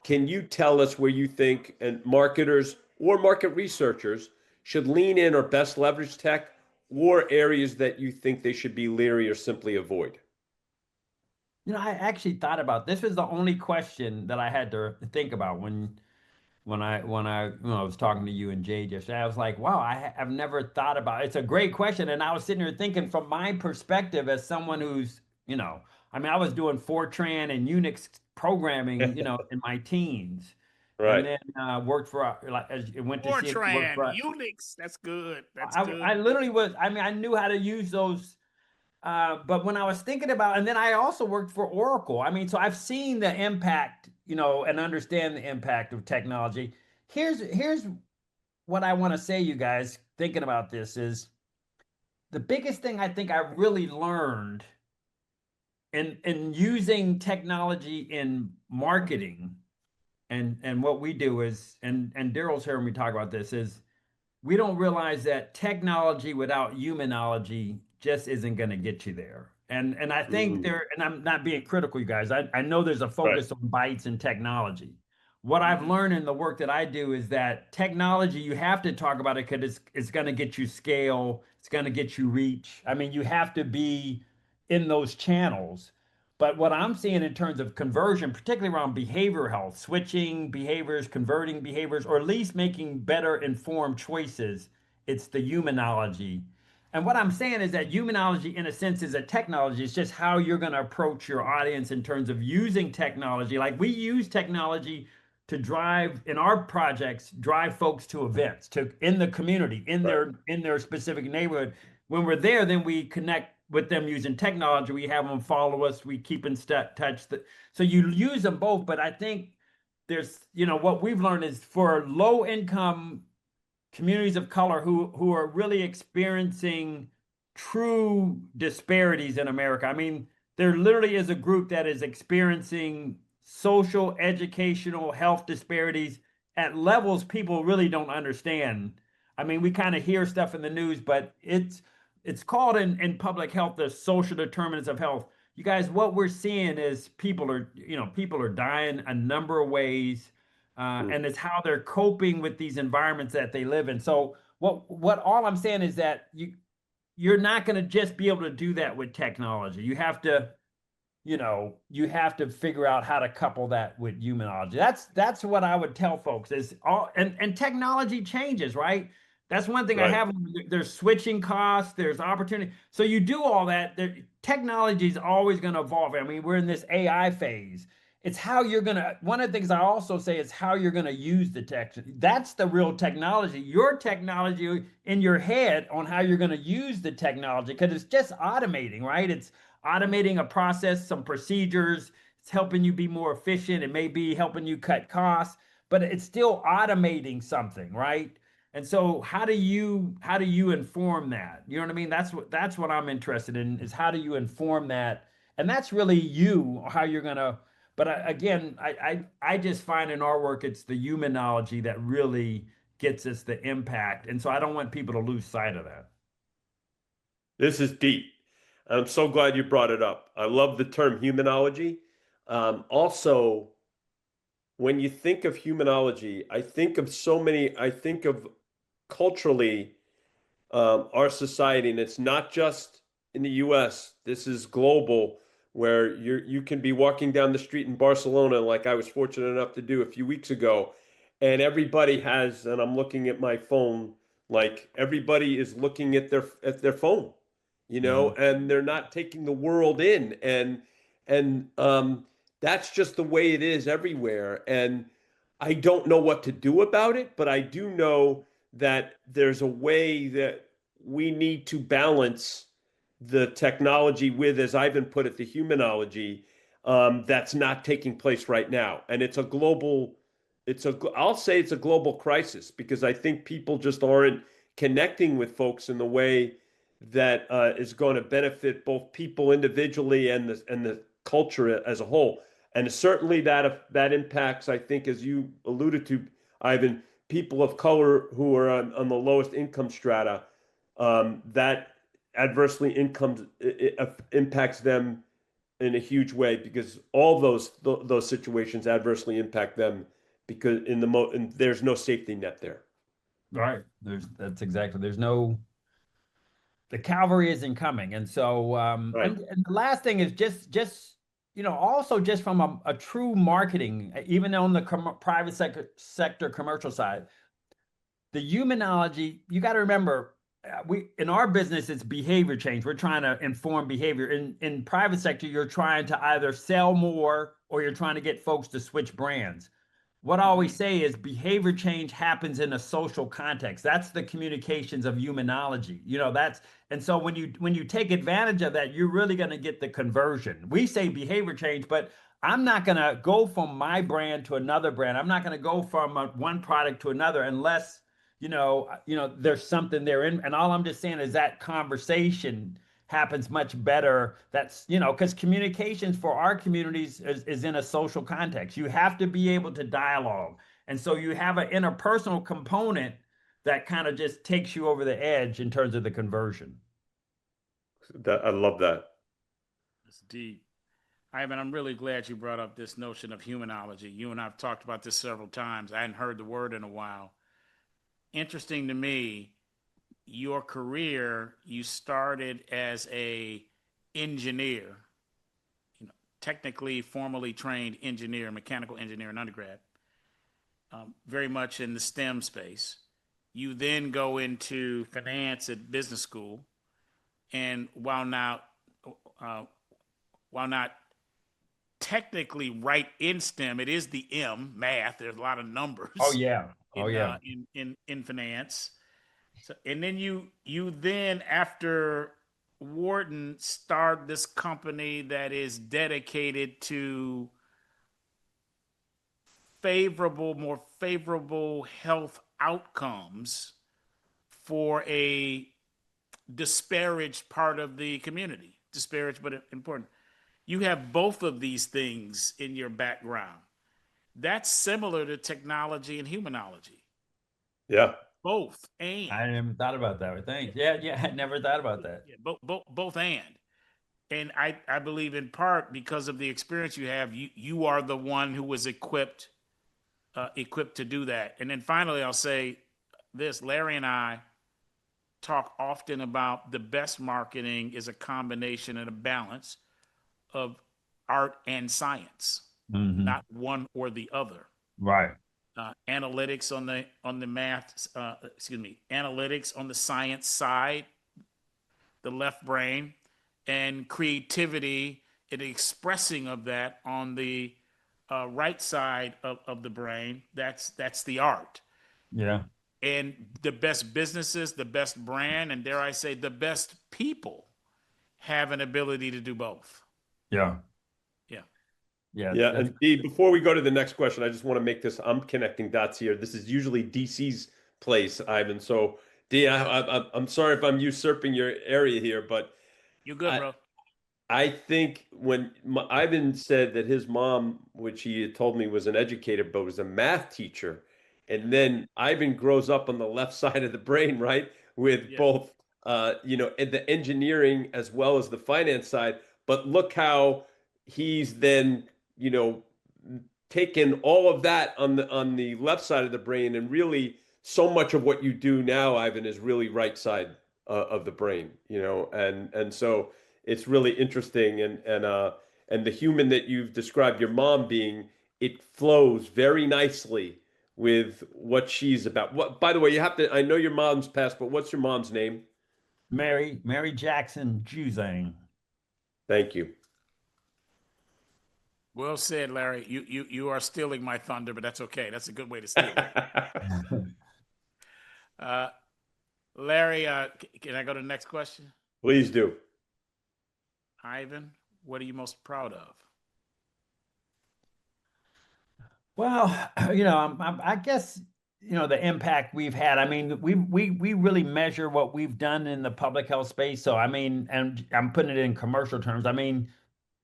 can you tell us where you think and marketers or market researchers should lean in or best leverage tech, or areas that you think they should be leery or simply avoid? I actually thought about this was the only question that I had to think about when I was talking to you and Jade yesterday. I was like, wow, I've never thought about it. It's a great question. And I was sitting here thinking from my perspective as someone who's, I mean, I was doing Fortran and Unix programming, in my teens. And Right. then worked for like as went to see work Fortran, for Unix. That's good. That's I good. literally was, I mean, I knew how to use those, but when I was thinking about, and then I also worked for Oracle. I mean, so I've seen the impact, and understand the impact of technology. Here's what I want to say, you guys, thinking about this is the biggest thing I think I really learned in using technology in marketing and what we do is, and Darryl's hearing me talk about this, is we don't realize that technology without humanology just isn't going to get you there. And I think Mm, there, and I'm not being critical, you guys. I know there's a right. focus on bytes and technology. What I've Mhm. learned in the work that I do is that technology, you have to talk about it because it's going to get you scale, it's going to get you reach. I mean, you have to be in those channels. But what I'm seeing in terms of conversion, particularly around behavior health, switching behaviors, converting behaviors, or at least making better informed choices, it's the humanology. And what I'm saying is that humanology, in a sense, is a technology. It's just how you're going to approach your audience in terms of using technology. Like we use technology to drive in our projects, drive folks to events, to in the community, Right. in their specific neighborhood. When we're there, then we connect with them using technology. We have them follow us. We keep in touch. So you use them both. But I think there's, what we've learned is for low income communities of color who are really experiencing true disparities in America. I mean, there literally is a group that is experiencing social, educational, health disparities at levels people really don't understand. I mean, we kind of hear stuff in the news, but it's called in public health the social determinants of health. You guys, what we're seeing is people are dying a number of ways, Mm, and it's how they're coping with these environments that they live in. So what all I'm saying is that you're not going to just be able to do that with technology. You have to figure out how to couple that with humanology. That's what I would tell folks is all, and technology changes, right? That's one thing I right. have. There's switching costs, there's opportunity. So you do all that. Technology is always going to evolve. I mean, we're in this AI phase. It's how you're going to, one of the things I also say is how you're going to use the tech. That's the real technology. Your technology in your head on how you're going to use the technology, because it's just automating, right? It's automating a process, some procedures. It's helping you be more efficient. It may be helping you cut costs, but it's still automating something, right? And so how do you inform that? You know what I mean? That's what I'm interested in is how do you inform that? And that's really you, how you're gonna. But again, I just find in our work it's the humanology that really gets us the impact, and so I don't want people to lose sight of that. This is deep. I'm so glad you brought it up. I love the term humanology. Also, when you think of humanology, I think of culturally our society, and it's not just in the US, this is global, where you can be walking down the street in Barcelona, like I was fortunate enough to do a few weeks ago, and everybody has, and I'm looking at my phone, like everybody is looking at their phone, Mhm. and they're not taking the world in, and that's just the way it is everywhere. And I don't know what to do about it, but I do know that there's a way that we need to balance the technology with, as Ivan put it, the humanology, that's not taking place right now. And I'll say it's a global crisis because I think people just aren't connecting with folks in the way that is going to benefit both people individually and the culture as a whole. And certainly that impacts, I think, as you alluded to, Ivan, people of color who are on the lowest income strata. That adversely impacts them in a huge way because all those situations adversely impact them because and there's no safety net there. Right. That's exactly. There's no the cavalry isn't coming. And so Right. and the last thing is just also just from a true marketing, even on the private sector commercial side, the humanology, you got to remember, we in our business it's behavior change. We're trying to inform behavior. In private sector, you're trying to either sell more or you're trying to get folks to switch brands. What I always Mhm. say is behavior change happens in a social context. That's the communications of humanology. That's and so when you take advantage of that, you're really going to get the conversion. We say behavior change, but I'm not going to go from my brand to another brand. I'm not going to go from one product to another unless there's something there. And all I'm just saying is that conversation happens much better. That's, because communications for our communities is in a social context. You have to be able to dialogue. And so you have an interpersonal component that kind of just takes you over the edge in terms of the conversion. That I love that. It's deep. Ivan, I'm really glad you brought up this notion of humanology. You and I have talked about this several times. I hadn't heard the word in a while. Interesting to me, your career, you started as a engineer, technically formally trained engineer, mechanical engineer in undergrad, very much in the STEM space. You then go into finance at business school, and uh, while not technically right in STEM, it is the M, math. There's a lot of Oh numbers yeah. Oh in yeah. in finance. So, and then you then after Wharton start this company that is dedicated to more favorable health outcomes for a disparaged part of the community. Disparaged, but important. You have both of these things in your background. That's similar to technology and humanology. Yeah. Both and I never thought about that. Thanks. Yeah, yeah. I never thought about that. yeah, both and I believe in part because of the experience you have, you are the one who was equipped to do that. And then finally, I'll say this: Larry and I talk often about the best marketing is a combination and a balance of art and science, Hmm. not one or the other. Right. Analytics on the math, excuse me, analytics on the science side, the left brain, and creativity and expressing of that on the right side of the brain. That's the art. Yeah. And the best businesses, the best brand, and dare I say, the best people have an ability to do both. Yeah. Yeah. Yeah. Yeah, That's and D, before we go to the next question, I just want to make this. I'm connecting dots here. This is usually DC's place, Ivan. So, D, I'm sorry if I'm usurping your area here, but You good, I, bro? I think when Ivan said that his mom, which he had told me was an educator, but was a math teacher, Yeah. and then Ivan grows up on the left side of the brain, right, with Yeah. both, the engineering as well as the finance side. But look how he's then, you know, taken all of that on the left side of the brain, and really so much of what you do now, Ivan, is really right side of the brain, and so it's really interesting, and the human that you've described your mom being, it flows very nicely with what she's about. What, by the way, you have to, I know your mom's passed, but what's your mom's name? Mary Jackson Juzang. Thank you. Well said, Larry. You are stealing my thunder, but that's okay. That's a good way to steal it. Uh, Larry, can I go to the next question? Please do. Ivan, what are you most proud of? Well, I guess the impact we've had. I mean, we really measure what we've done in the public health space. So I mean, and I'm putting it in commercial terms. I mean,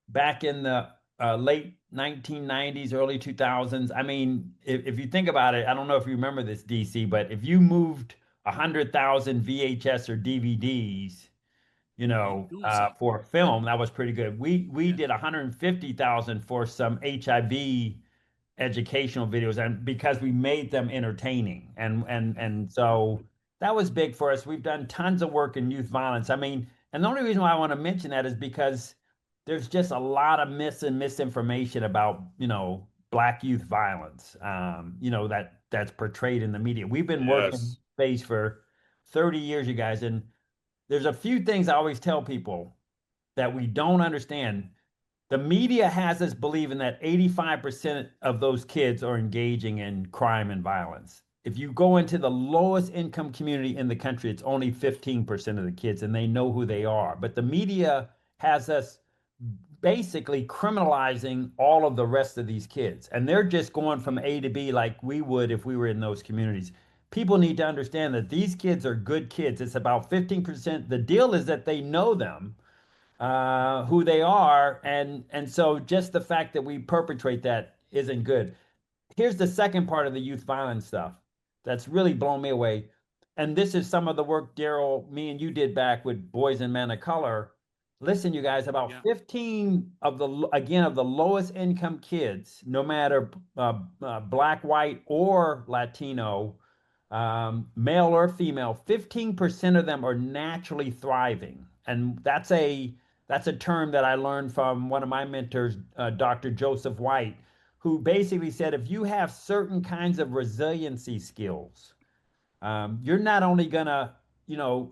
back in the late 1990s, early 2000s. I mean, if you think about it, I don't know if you remember this, DC, but if you moved 100,000 VHS or DVDs, You doozy. for a film, that was pretty good. We Yeah. did 150,000 for some HIV educational videos, and because we made them entertaining, and so that was big for us. We've done tons of work in youth violence. I mean, and the only reason why I want to mention that is because there's just a lot of myths and misinformation about black youth violence, that's portrayed in the media. We've been working in Yes. this space for 30 years, you guys, and there's a few things I always tell people that we don't understand. The media has us believing that 85% of those kids are engaging in crime and violence. If you go into the lowest income community in the country, it's only 15% of the kids, and they know who they are. But the media has us basically criminalizing all of the rest of these kids. And they're just going from A to B like we would if we were in those communities. people need to understand that these kids are good kids. It's about 15%. The deal is that they know them, who they are, and so just the fact that we perpetrate that isn't good. Here's the second part of the youth violence stuff that's really blown me away. And this is some of the work, Darryl, me and you did back with Boys and Men of Color. Listen, you guys, about Yeah. 15 of the lowest income kids, no matter black, white, or Latino, male or female, 15% of them are naturally thriving. And that's a term that I learned from one of my mentors, Dr. Joseph White, who basically said if you have certain kinds of resiliency skills, you're not only gonna,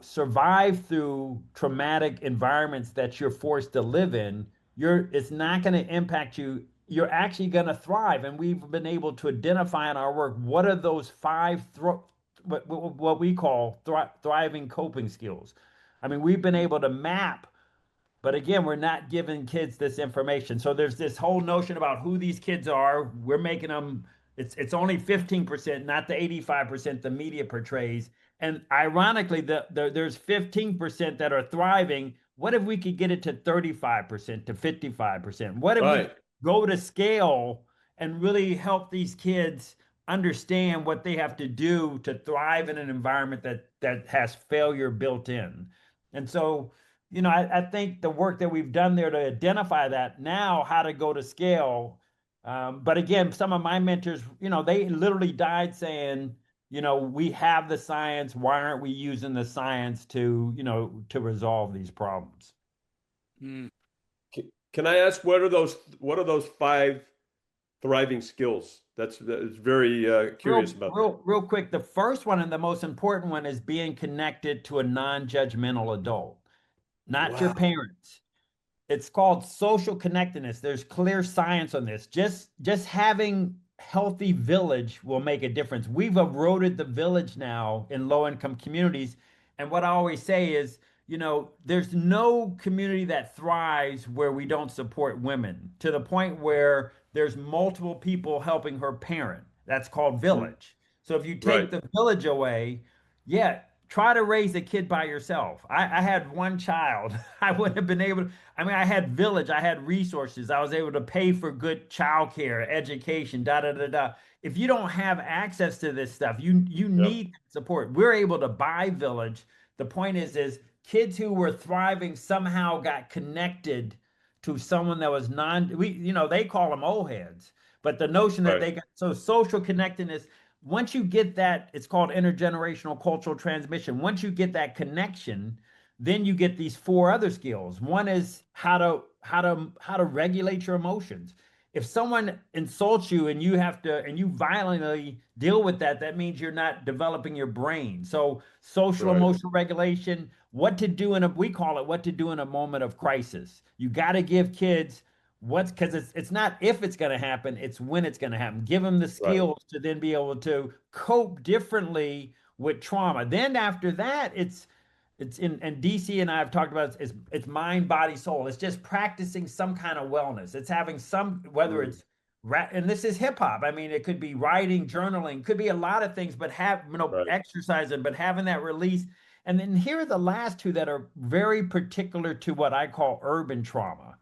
survive through traumatic environments that you're forced to live in. It's not going to impact you. You're actually going to thrive. And we've been able to identify in our work what are those five what we call thriving coping skills. I mean, we've been able to map, but again, we're not giving kids this information. So there's this whole notion about who these kids are. We're making them, it's only 15%, not the 85% the media portrays. And ironically, there's 15% that are thriving. What if we could get it to 35% to 55%? What if we Right. go to scale and really help these kids understand what they have to do to thrive in an environment that has failure built in? And so, I think the work that we've done there to identify that now, how to go to scale. But again, some of my mentors, they literally died saying, we have the science. Why aren't we using the science to resolve these problems? Mm. Can I ask what are those five thriving skills? That's very curious Real, about that. real quick. The first one and the most important one is being connected to a non-judgmental adult, not your Wow. parents. It's called social connectedness. There's clear science on this. Just having healthy village will make a difference. We've eroded the village now in low income communities. And what I always say is, there's no community that thrives where we don't support women to the point where there's multiple people helping her parent. That's called Mm. village. So if you take Right. the village away, yeah, try to raise a kid by yourself. I had one child. I wouldn't have been able to. I mean, I had village, I had resources, I was able to pay for good childcare, education, da da da da. If you don't have access to this stuff, you Yep. need support. We're able to buy village. The point is kids who were thriving somehow got connected to someone that was they call them old heads, but the notion that Right. they got so social connectedness. Once you get that, it's called intergenerational cultural transmission. Once you get that connection, then you get these four other skills. One is how to regulate your emotions. If someone insults you and you violently deal with that, that means you're not developing your brain. So social Right. emotional regulation, we call it what to do in a moment of crisis. You got to give kids what's because it's not if it's going to happen, it's when it's going to happen. Give them the Right. skills to then be able to cope differently with trauma. Then after that, it's in and DC and I have talked about it's mind, body, soul. It's just practicing some kind of wellness. It's having some whether Mm. it's and this is hip hop. I mean, it could be writing, journaling, could be a lot of things, but Right. exercising, but having that release. And then here are the last two that are very particular to what I call urban trauma,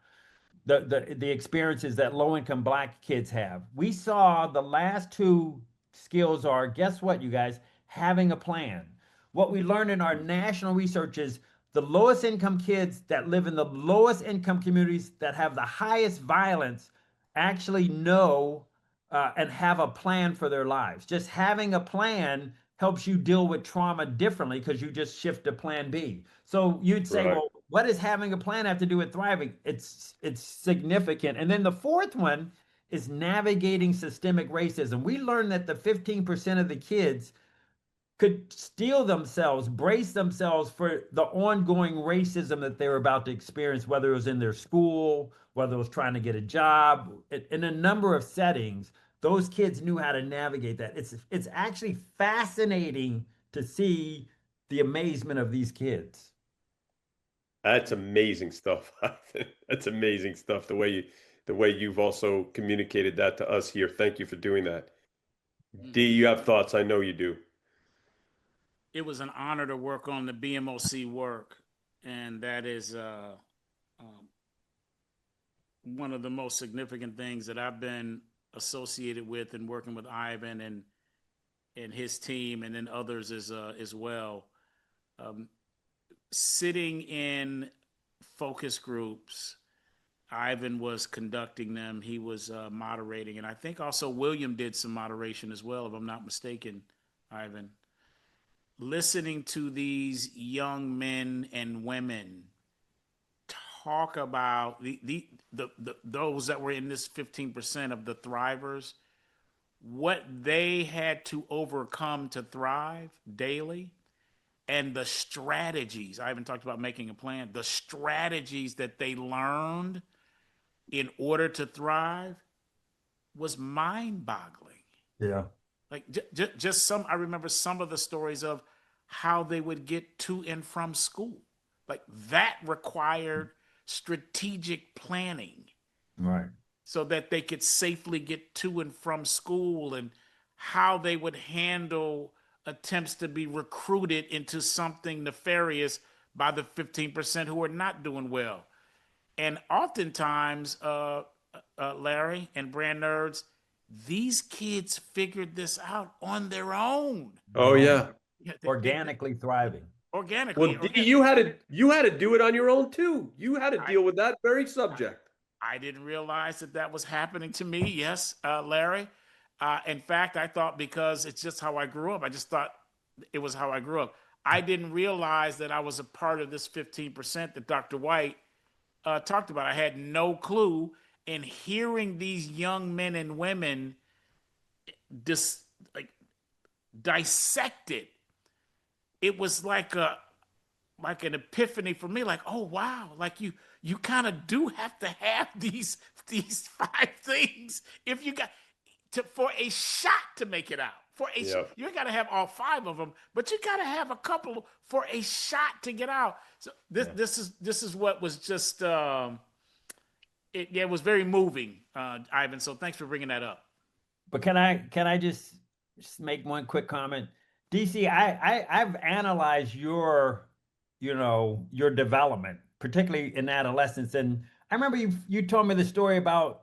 the experiences that low income black kids have. We saw the last two skills are, guess what, you guys, having a plan. What we learned in our national research is the lowest income kids that live in the lowest income communities that have the highest violence actually know and have a plan for their lives. Just having a plan helps you deal with trauma differently because you just shift to plan B. So you'd say, Right. well, what does having a plan have to do with thriving? It's significant. And then the fourth one is navigating systemic racism. We learned that the 15% of the kids could steel themselves, brace themselves for the ongoing racism that they were about to experience, whether it was in their school, whether it was trying to get a job, in a number of settings. Those kids knew how to navigate that. It's actually fascinating to see the amazement of these kids. That's amazing stuff. That's amazing stuff. The way you've also communicated that to us here. Thank you for doing that. Mm. D, you have thoughts. I know you do. it was an honor to work on the BMOC work, and that is um, one of the most significant things that I've been associated with and working with Ivan and his team, and then others as well. Um, Sitting in focus groups, Ivan was conducting them. He was moderating, and I think also William did some moderation as well, if I'm not mistaken. Ivan, listening to these young men and women talk about those that were in this 15% of the thrivers, what they had to overcome to thrive daily, and the strategies. I haven't talked about making a plan. The strategies that they learned in order to thrive was mind-boggling. Yeah. Like just some, I remember some of the stories of how they would get to and from school. Like that required strategic planning Right. so that they could safely get to and from school, and how they would handle attempts to be recruited into something nefarious by the 15% who are not doing well. And oftentimes, Larry and brand nerds, these kids figured this out on their own. Oh Right. yeah. Yeah, Organically thriving. organically. Well, D, you had to do it on your own too. You had to I, deal with that very subject. I didn't realize that that was happening to me. Yes, Larry. In fact, I thought because it's just how I grew up, I just thought it was how I grew up. I didn't realize that I was a part of this 15% that Dr. White talked about. I had no clue. And hearing these young men and women dis, like dissect it, it was like an epiphany for me. Like, oh wow, like you kind of do have to have these five things if you got to for a shot to make it out. For a Yeah. you ain't got to have all five of them, but you got to have a couple for a shot to get out. So this is what was just it was very moving, Ivan. So thanks for bringing that up. But can I just make one quick comment? DC, I've analyzed your, your development, particularly in adolescence. And I remember you told me the story about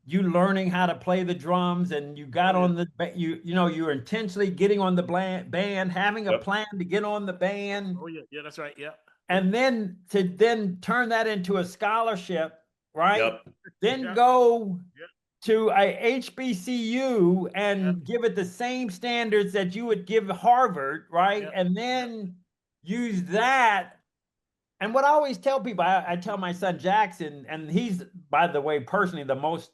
you learning how to play the drums, and you got Oh yeah, on you were intentionally getting on the band, having a Yep. plan to get on the band, oh yeah, yeah. That's right. Yeah, and then to turn that into a scholarship, right? Yep. Then yeah, go yeah, to a HBCU yeah, and give it the same standards that you would give Harvard, right? yeah, And yeah. then use that. And what I always tell people, I tell my son Jackson, and he's, by the way, personally the most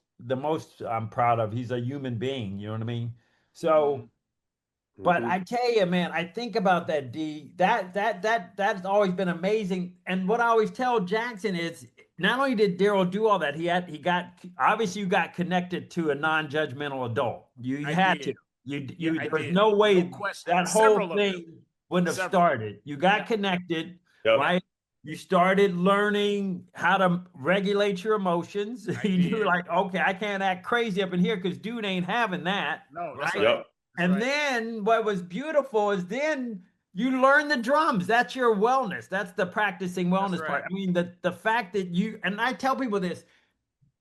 I'm proud of. He's a human being, you know what I mean? Mm-hmm. So, but Hmm. I tell you, man, I think about that, D. That's always been amazing. And what I always tell Jackson is, not only did Darryl do all that, he got obviously you got connected to a non-judgmental adult. You I had to. did. Yeah, You I there was did. no No way question. that whole Several of them. thing wouldn't have Several. started. You got Yep. connected, Yep. Yep. right? You started learning how to regulate your emotions. I You knew, did. like, okay, I can't act crazy up in here because dude ain't having that, No, that's right? right. Yep. That's And right. then what was beautiful is then you learn the drums. That's your wellness. That's the practicing That's wellness right. part. I mean, the fact that and I tell people this,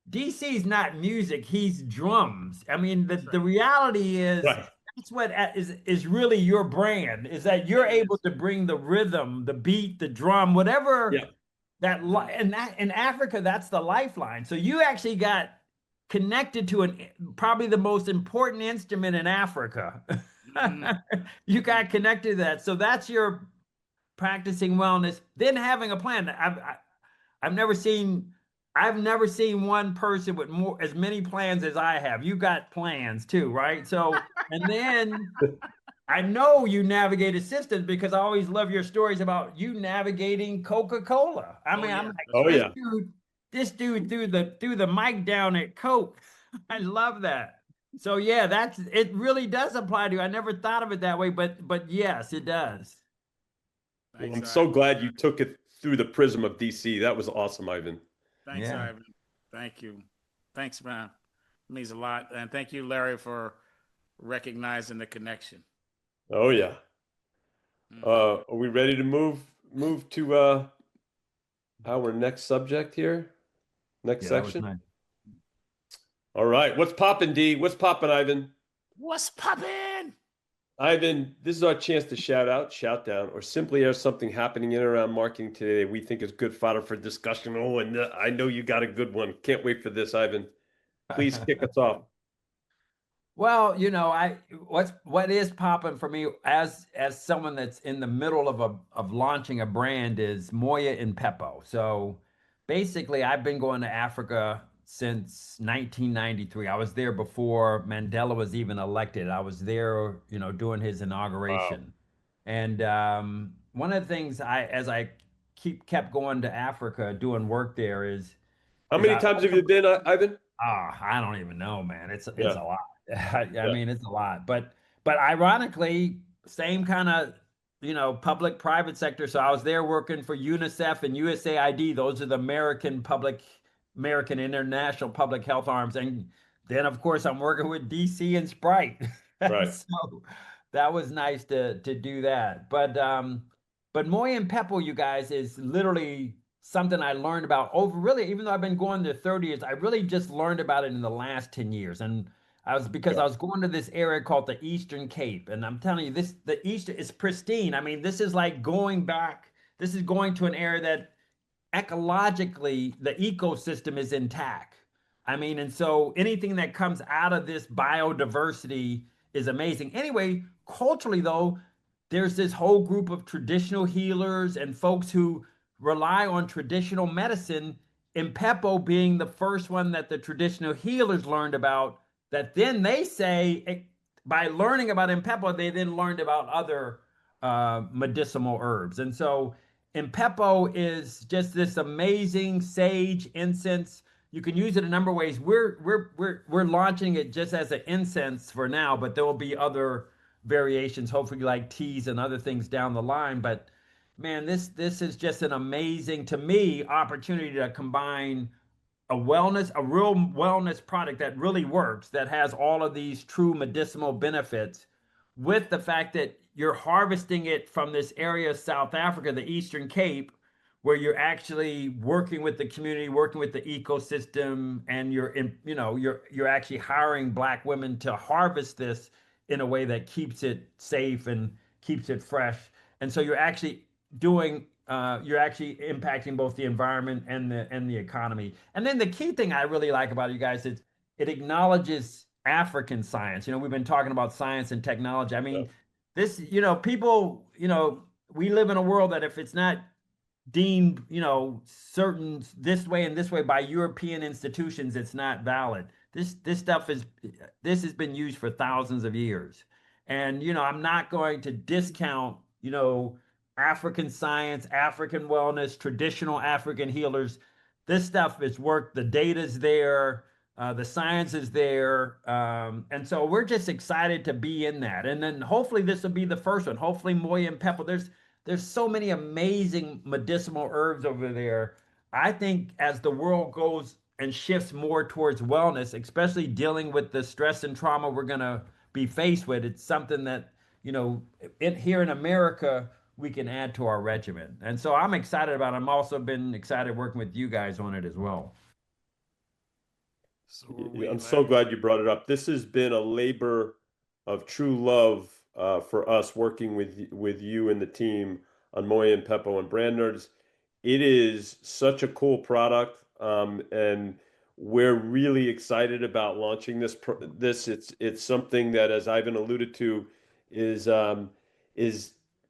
DC's not music, he's drums. I mean, That's the right. reality is Right. that's what is really your brand, is that you're It able is. to bring the rhythm, the beat, the drum, whatever Yeah. and that in Africa, that's the lifeline. So you actually got connected to probably the most important instrument in Africa. Mm-hmm. You Mm-hmm. got connected to that. So that's your practicing wellness. Then having a plan. I've never seen one person with as many plans as I have. You got plans too, right? So and then I know you navigated systems because I always love your stories about you navigating Coca-Cola. I Oh mean, I'm yeah, like, that's Oh right. yeah. this dude threw the mic down at Coke. I love that. So yeah, it really does apply to you. I never thought of it that way, but yes, it does. Well, Thanks, I'm so Ivan. glad you took it through the prism of DC. That was awesome, Ivan. Thanks, Yeah. Ivan. Thank you. Thanks, man. It means a lot. And thank you, Larry, for recognizing the connection. Oh yeah. Mm. Are we ready to move to our next subject here? Next Yeah, that was section? nice. All right. What's poppin', D? What's poppin', Ivan? What's poppin'? Ivan, this is our chance to shout out, shout down, or simply have something happening in and around marketing today that we think is good fodder for discussion. Oh, and I know you got a good one. Can't wait for this, Ivan. Please kick us off. Well, what is popping for me as someone that's in the middle of launching a brand is Moya and Peppo. So basically, I've been going to Africa since 1993. I was there before Mandela was even elected. I was there, doing his Wow. inauguration. And one of the things as I kept going to Africa doing work there How is many I times have you been, Ivan? I don't even know, man. It's Yeah, a lot. I yeah, mean, it's a lot. But ironically, same kind of, public private sector. So I was there working for UNICEF and USAID. Those are the American International Public Health Arms. And then of course I'm working with DC and Sprite. right. So that was nice to do that. But Moy and Peppo, you guys, is literally something I learned about over really, even though I've been going there 30 years, I really just learned about it in the last 10 years. And because Yeah, I was going to this area called the Eastern Cape. And I'm telling you, the East is pristine. I mean, this is like going back, this is going to an area that ecologically the ecosystem is intact. I mean, and so anything that comes out of this biodiversity is amazing. Anyway, culturally though, there's this whole group of traditional healers and folks who rely on traditional medicine, and Peppo being the first one that the traditional healers learned about, that then they say by learning about Impeppo, they then learned about other medicinal herbs. And so Impeppo is just this amazing sage incense. You can use it a number of ways. We're launching it just as an incense for now, but there will be other variations, hopefully like teas and other things down the line. But man, this is just an amazing, to me, opportunity to combine a real wellness product that really works, that has all of these true medicinal benefits, with the fact that you're harvesting it from this area of South Africa, the Eastern Cape, where you're actually working with the community, working with the ecosystem, and you're actually hiring Black women to harvest this in a way that keeps it safe and keeps it fresh. And so you're actually impacting both the environment and the economy. And then the key thing I really like about it, you guys, is it acknowledges African science. We've been talking about science and technology. I yeah, mean, this, people, we live in a world that if it's not deemed, certain this way and this way by European institutions, it's not valid. This has been used for thousands of years. And I'm not going to discount, African science, African wellness, traditional African healers. This stuff is work. The data's there, the science is there, and so we're just excited to be in that. And then hopefully this will be the first one. Hopefully Moya and Pepper. There's so many amazing medicinal herbs over there. I think as the world goes and shifts more towards wellness, especially dealing with the stress and trauma we're going to be faced with, it's something that, here in America, we can add to our regimen. And so I'm excited about it. I'm also been excited working with you guys on it as well. So are we, I'm so Larry. glad you brought it up. This has been a labor of true love for us working with you and the team on Moy and Peppo and Brand Nerds. It is such a cool product, and we're really excited about launching this. It's something that, as Ivan alluded to, is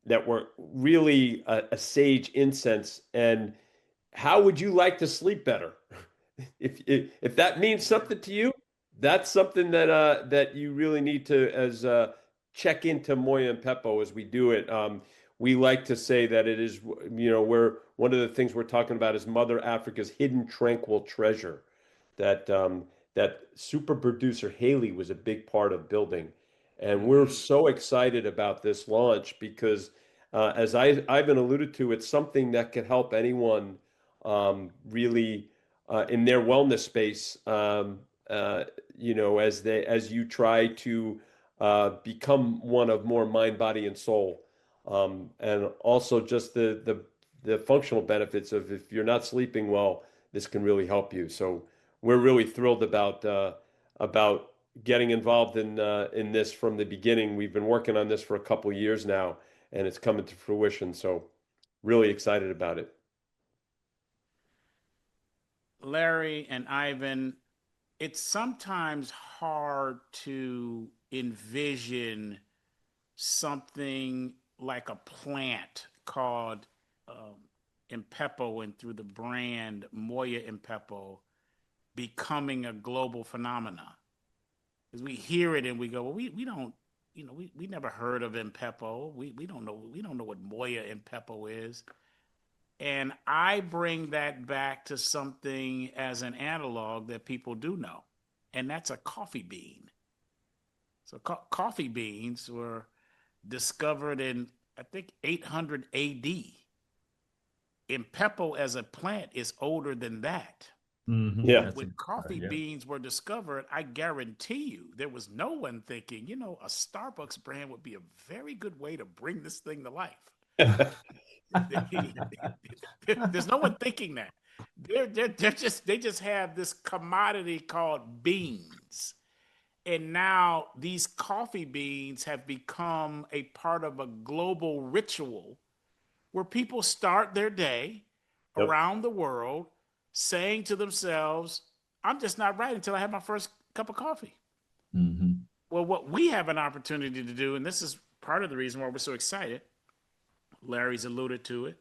that we're really a sage incense. And how would you like to sleep better? If that means something to you, that's something that you really need to as check into Moya and Peppo as we do it. We like to say that it is, we're one of the things we're talking about is Mother Africa's hidden tranquil treasure that super producer Haley was a big part of building. And we're Mm-hmm. so excited about this launch because, as Ivan alluded to, it's something that could help anyone really in their wellness space. As you try to become one of more mind, body, and soul. and also just the functional benefits of if you're not sleeping well, this can really help you. So we're really thrilled about getting involved in this from the beginning. We've been working on this for a couple of years now, and it's coming to fruition. So really excited about it. Larry and Ivan, it's sometimes hard to envision something like a plant called Impepo and through the brand Moya Impepo becoming a global phenomena. Because we hear it and we go, well, we don't, we never heard of Impepo. We don't know what Moya Impepo is. And I bring that back to something as an analog that people do know, and that's a coffee bean. So coffee beans were discovered in, I think, 800 AD. Impepo as a plant is older than that. Yeah. When coffee beans were discovered, I guarantee you there was no one thinking, a Starbucks brand would be a very good way to bring this thing to life. There's no one thinking that. They just have this commodity called beans. And now these coffee beans have become a part of a global ritual where people start their day Yep. around the world saying to themselves, I'm just not right until I have my first cup of coffee. Well, what we have an opportunity to do, and this is part of the reason why we're so excited, Larry's alluded to it,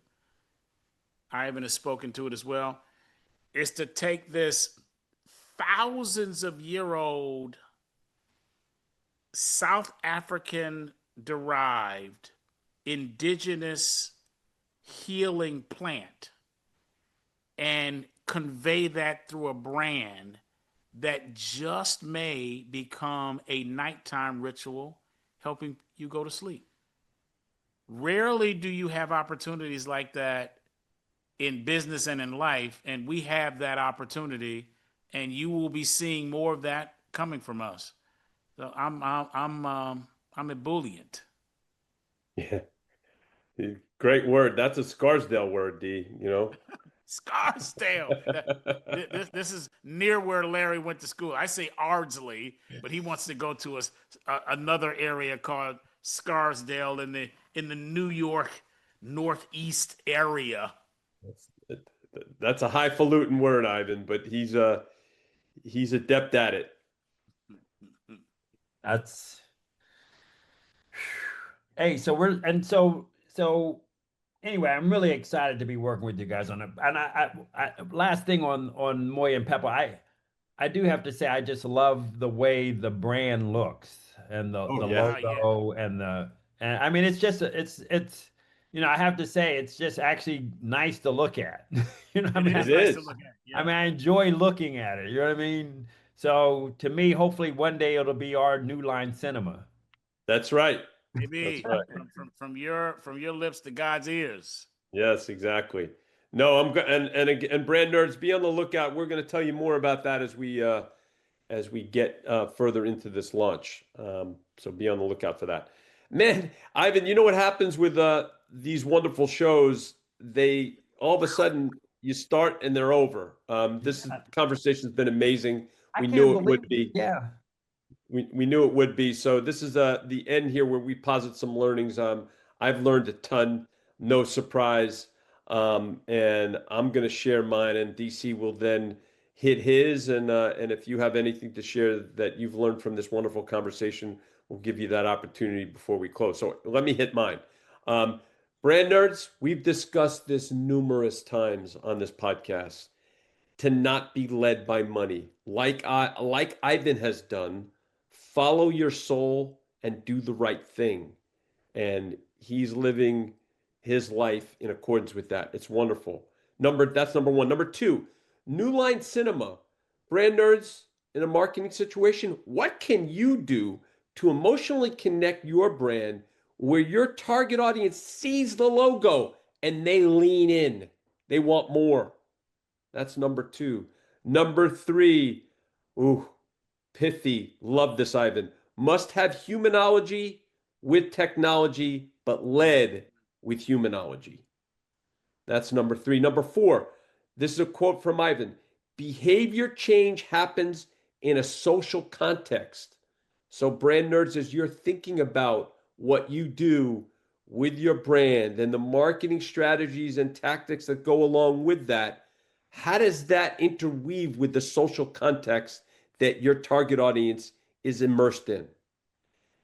Ivan has spoken to it as well, is to take this thousands of year old South African derived indigenous healing plant and convey that through a brand that just may become a nighttime ritual helping you go to sleep. Rarely do you have opportunities like that in business and in life, and we have that opportunity, and you will be seeing more of that coming from us. So I'm ebullient. Yeah. Great word. That's a Scarsdale word, D, Scarsdale. This is near where Larry went to school. I say Ardsley, but he wants to go to another area called Scarsdale in the New York Northeast area. That's a highfalutin word, Ivan, but he's adept at it. That's hey, so anyway, I'm really excited to be working with you guys on it. And I last thing on Moy and Pepper, I do have to say I just love the way the brand looks and the Oh, the yeah. logo and I mean it's just it's I have to say it's just actually nice to look at. I mean, It is It nice to is. look at. I Yeah. mean I enjoy looking at it. You know what I mean? So to me, hopefully one day it'll be our new line cinema. That's right. That's Maybe right. from your lips to God's ears. Yes, exactly. No, I'm good. And brand nerds, be on the lookout. We're going to tell you more about that as we get further into this launch. So be on the lookout for that. Man, Ivan, you know what happens with these wonderful shows? They all of a sudden you start and they're over. This conversation's been amazing. I We can't knew it believe would be. yeah. We knew it would be. So this is the end here where we posit some learnings. I've learned a ton, no surprise. And I'm going to share mine, and DC will then hit his. And if you have anything to share that you've learned from this wonderful conversation, we'll give you that opportunity before we close. So let me hit mine. Um, Brand nerds, we've discussed this numerous times on this podcast to not be led by money. Like Ivan has done, follow your soul and do the right thing. And he's living his life in accordance with that. It's wonderful. That's number one. Number two, New Line Cinema. Brand nerds in a marketing situation, what can you do to emotionally connect your brand where your target audience sees the logo and they lean in? They want more. That's number two. Number three, ooh, pithy. Love this, Ivan. Must have Humanology with technology, but led with humanology. That's number 3. Number 4, this is a quote from Ivan. Behavior change happens in a social context. So, brand nerds, as you're thinking about what you do with your brand and the marketing strategies and tactics that go along with that, how does that interweave with the social context that your target audience is immersed in?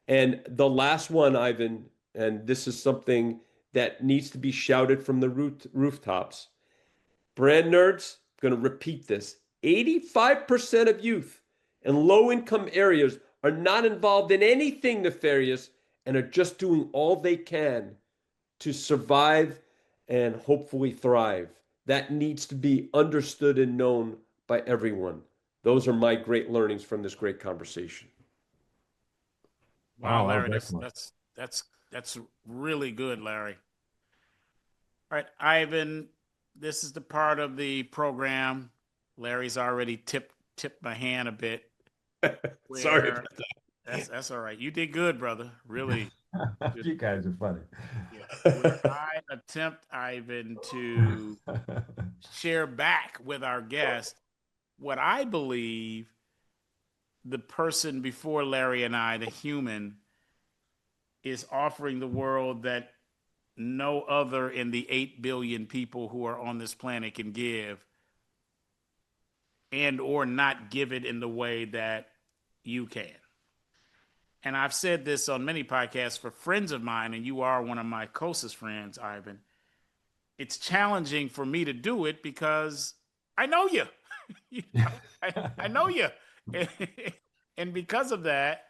And the last one, Ivan, and this is something that needs to be shouted from the rooftops. Brand nerds, I'm going to repeat this. 85% of youth in low income areas are not involved in anything nefarious and are just doing all they can to survive and hopefully thrive. That needs to be understood and known by everyone. Those are my great learnings from this great conversation. Wow, Wow, that Larry, was that's excellent. that's really good, Larry. All right, Ivan, this is the part of the program. Larry's already tipped my hand a bit. Sorry Where about that's all right. You did good, brother. Really good. You guys are funny. Yeah. Where I attempt, Ivan, to share back with our guest what I believe the person before Larry and I, the human, is offering the world that no other in the 8 billion people who are on this planet can give, and or not give it in the way that you can. And I've said this on many podcasts for friends of mine, and you are one of my closest friends, Ivan. It's challenging for me to do it because I know you. I know you. And because of that,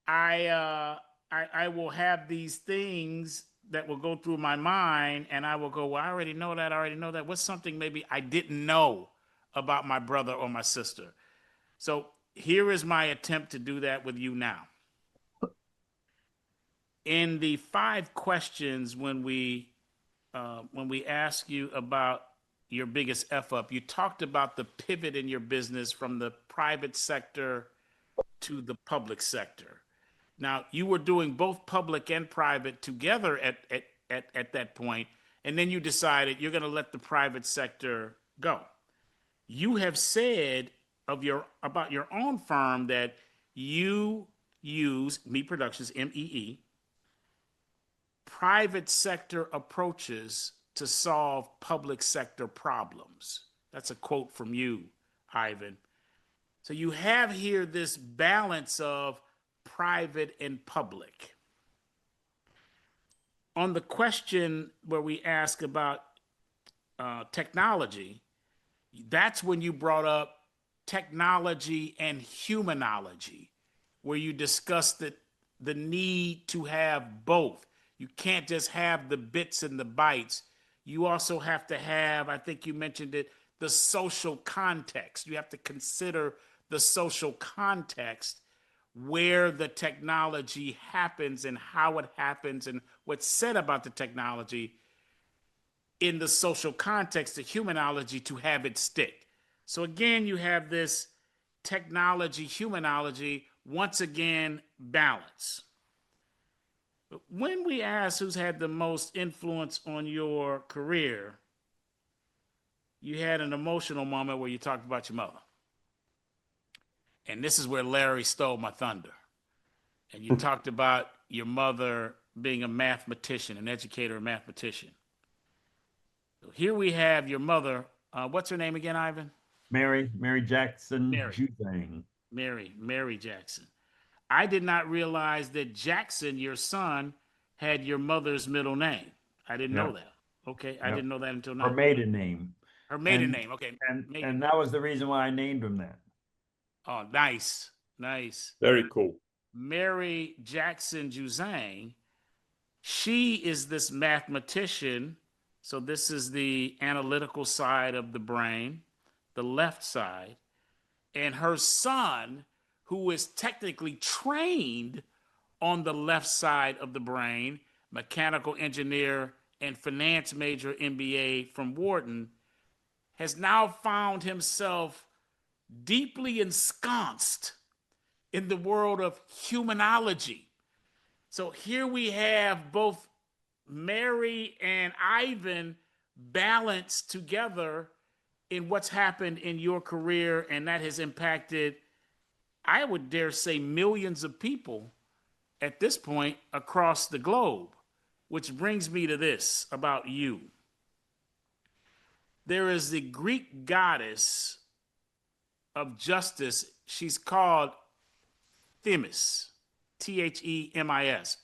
I, uh, I will have these things that will go through my mind, and I will go, well, I already know that. I already know that. What's something maybe I didn't know about my brother or my sister? So here is my attempt to do that with you now. In the 5 questions, when we ask you about your biggest F up, you talked about the pivot in your business from the private sector to the public sector. Now, you were doing both public and private together at that point, and then you decided you're going to let the private sector go. You have said about your own firm that you use MEE Productions, MEE, private sector approaches to solve public sector problems. That's a quote from you, Ivan. So you have here this balance of private and public. On the question where we ask about technology, that's when you brought up technology and humanology, where you discussed the need to have both. You can't just have the bits and the bytes. You also have to have, I think you mentioned it, the social context. You have to consider the social context where the technology happens and how it happens and what's said about the technology in the social context of humanology to have it stick. So again, you have this technology, humanology, once again, balance. When we ask who's had the most influence on your career, you had an emotional moment where you talked about your mother. And this is where Larry stole my thunder. And you talked about your mother being a mathematician, an educator, a mathematician. So here we have your mother. What's her name again, Ivan? Mary Jackson Mary. Juzang. Mary Jackson. I did not realize that Jackson, your son, had your mother's middle name. I didn't Yeah, know that. Okay, I yeah. didn't know that until Her now. maiden name. Her maiden And name. Okay, and maiden. that was the reason why I named him that. Oh, nice, nice. Very cool. Mary Jackson Juzang. She is this mathematician. So this is the analytical side of the brain, the left side, and her son, who is technically trained on the left side of the brain, mechanical engineer and finance major MBA from Wharton, has now found himself deeply ensconced in the world of humanology. So here we have both Mary and Ivan balanced together in what's happened in your career, and that has impacted, I would dare say, millions of people at this point across the globe. Which brings me to this about you. There is the Greek goddess of justice. She's called Themis, Themis.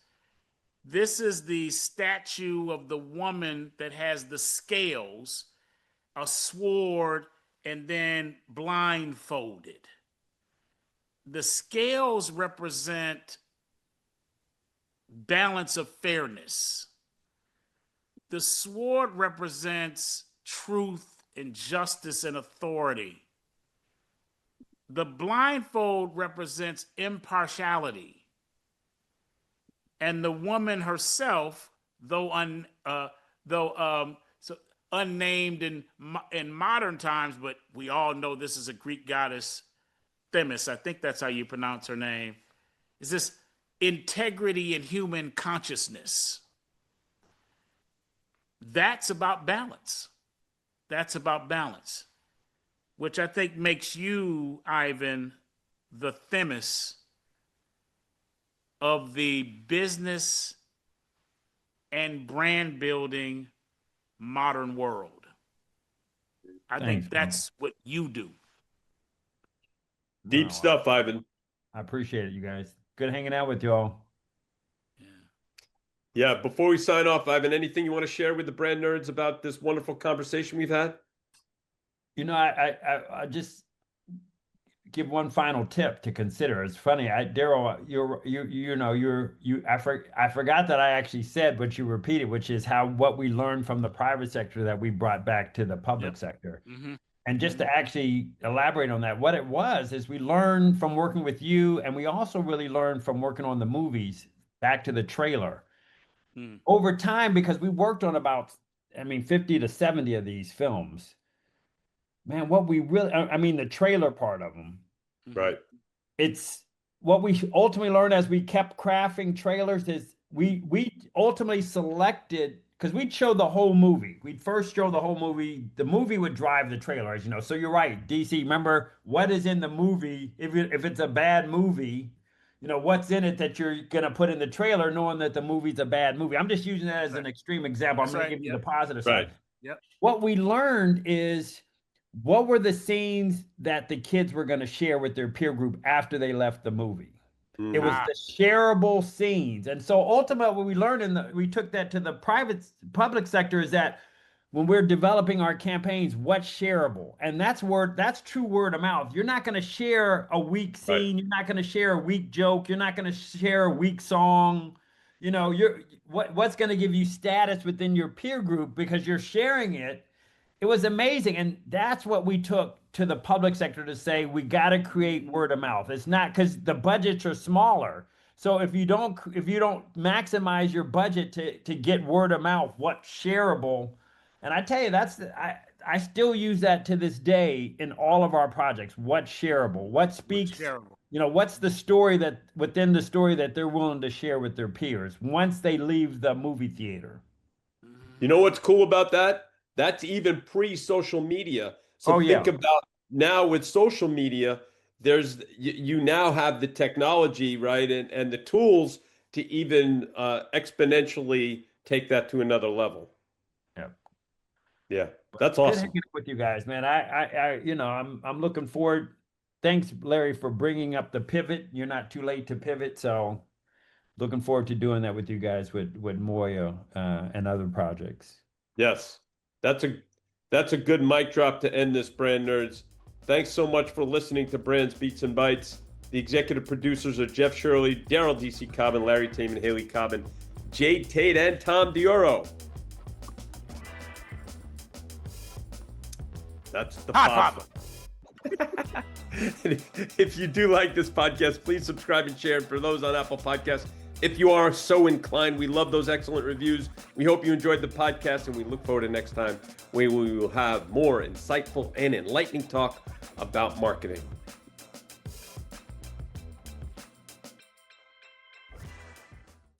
This is the statue of the woman that has the scales, a sword, and then blindfolded. The scales represent balance of fairness. The sword represents truth and justice and authority. The blindfold represents impartiality. And the woman herself, though unnamed in modern times, but we all know this is a Greek goddess, Themis, I think that's how you pronounce her name, is this integrity and human consciousness. That's about balance. That's about balance, which I think makes you, Ivan, the Themis of the business and brand building modern world. I think that's what you do. Deep stuff, Ivan. I appreciate it, you guys. Good hanging out with y'all. Yeah, before we sign off, Ivan, anything you want to share with the brand nerds about this wonderful conversation we've had? You know, I just give one final tip to consider. It's funny, Darryl, I forgot that I actually said what you repeated, which is what we learned from the private sector that we brought back to the public sector. Mm-hmm. And just to actually elaborate on that, what it was is we learned from working with you, and we also really learned from working on the movies, back to the trailer. Over time, because we worked on about, 50 to 70 of these films. Man, what we really, the trailer part of them. Right. It's what we ultimately learned as we kept crafting trailers is we ultimately selected, because we'd show the whole movie. We'd first show the whole movie. The movie would drive the trailer, as you know. So you're right, DC, remember what is in the movie. If it's a bad movie, what's in it that you're going to put in the trailer knowing that the movie's a bad movie. I'm just using that as an extreme example. I'm going to give you the positive side. Yep. What we learned is what were the scenes that the kids were going to share with their peer group after they left the movie. It was the shareable scenes. And so ultimately what we learned, we took that to the public sector, is that when we're developing our campaigns, what's shareable? And that's true word of mouth. You're not going to share a weak scene. You're not going to share a weak joke. You're not going to share a weak song. What's going to give you status within your peer group because you're sharing it. It was amazing. And that's what we took to the public sector to say, we got to create word of mouth. It's not because the budgets are smaller. So if you don't maximize your budget to get word of mouth, what's shareable. And I tell you, I still use that to this day in all of our projects. What's shareable? What speaks? What's shareable? What's the story within the story that they're willing to share with their peers once they leave the movie theater? You know what's cool about that? That's even pre-social media. So think about now with social media, you now have the technology, right, and the tools to even exponentially take that to another level. Yeah, that's awesome. Good hanging with you guys, man. I'm looking forward. Thanks, Larry, for bringing up the pivot. You're not too late to pivot, so looking forward to doing that with you guys with Moya and other projects. Yes, that's a good mic drop to end this, brand nerds. Thanks so much for listening to Brands, Beats, and Bytes. The executive producers are Jeff Shirley, Darryl DC Cobbin, Larry Taman, Haley Cobbin, Jade Tate, and Tom Dioro. That's the pop. If you do like this podcast, please subscribe and share. And for those on Apple Podcasts, if you are so inclined, we love those excellent reviews. We hope you enjoyed the podcast, and we look forward to next time where we will have more insightful and enlightening talk about marketing.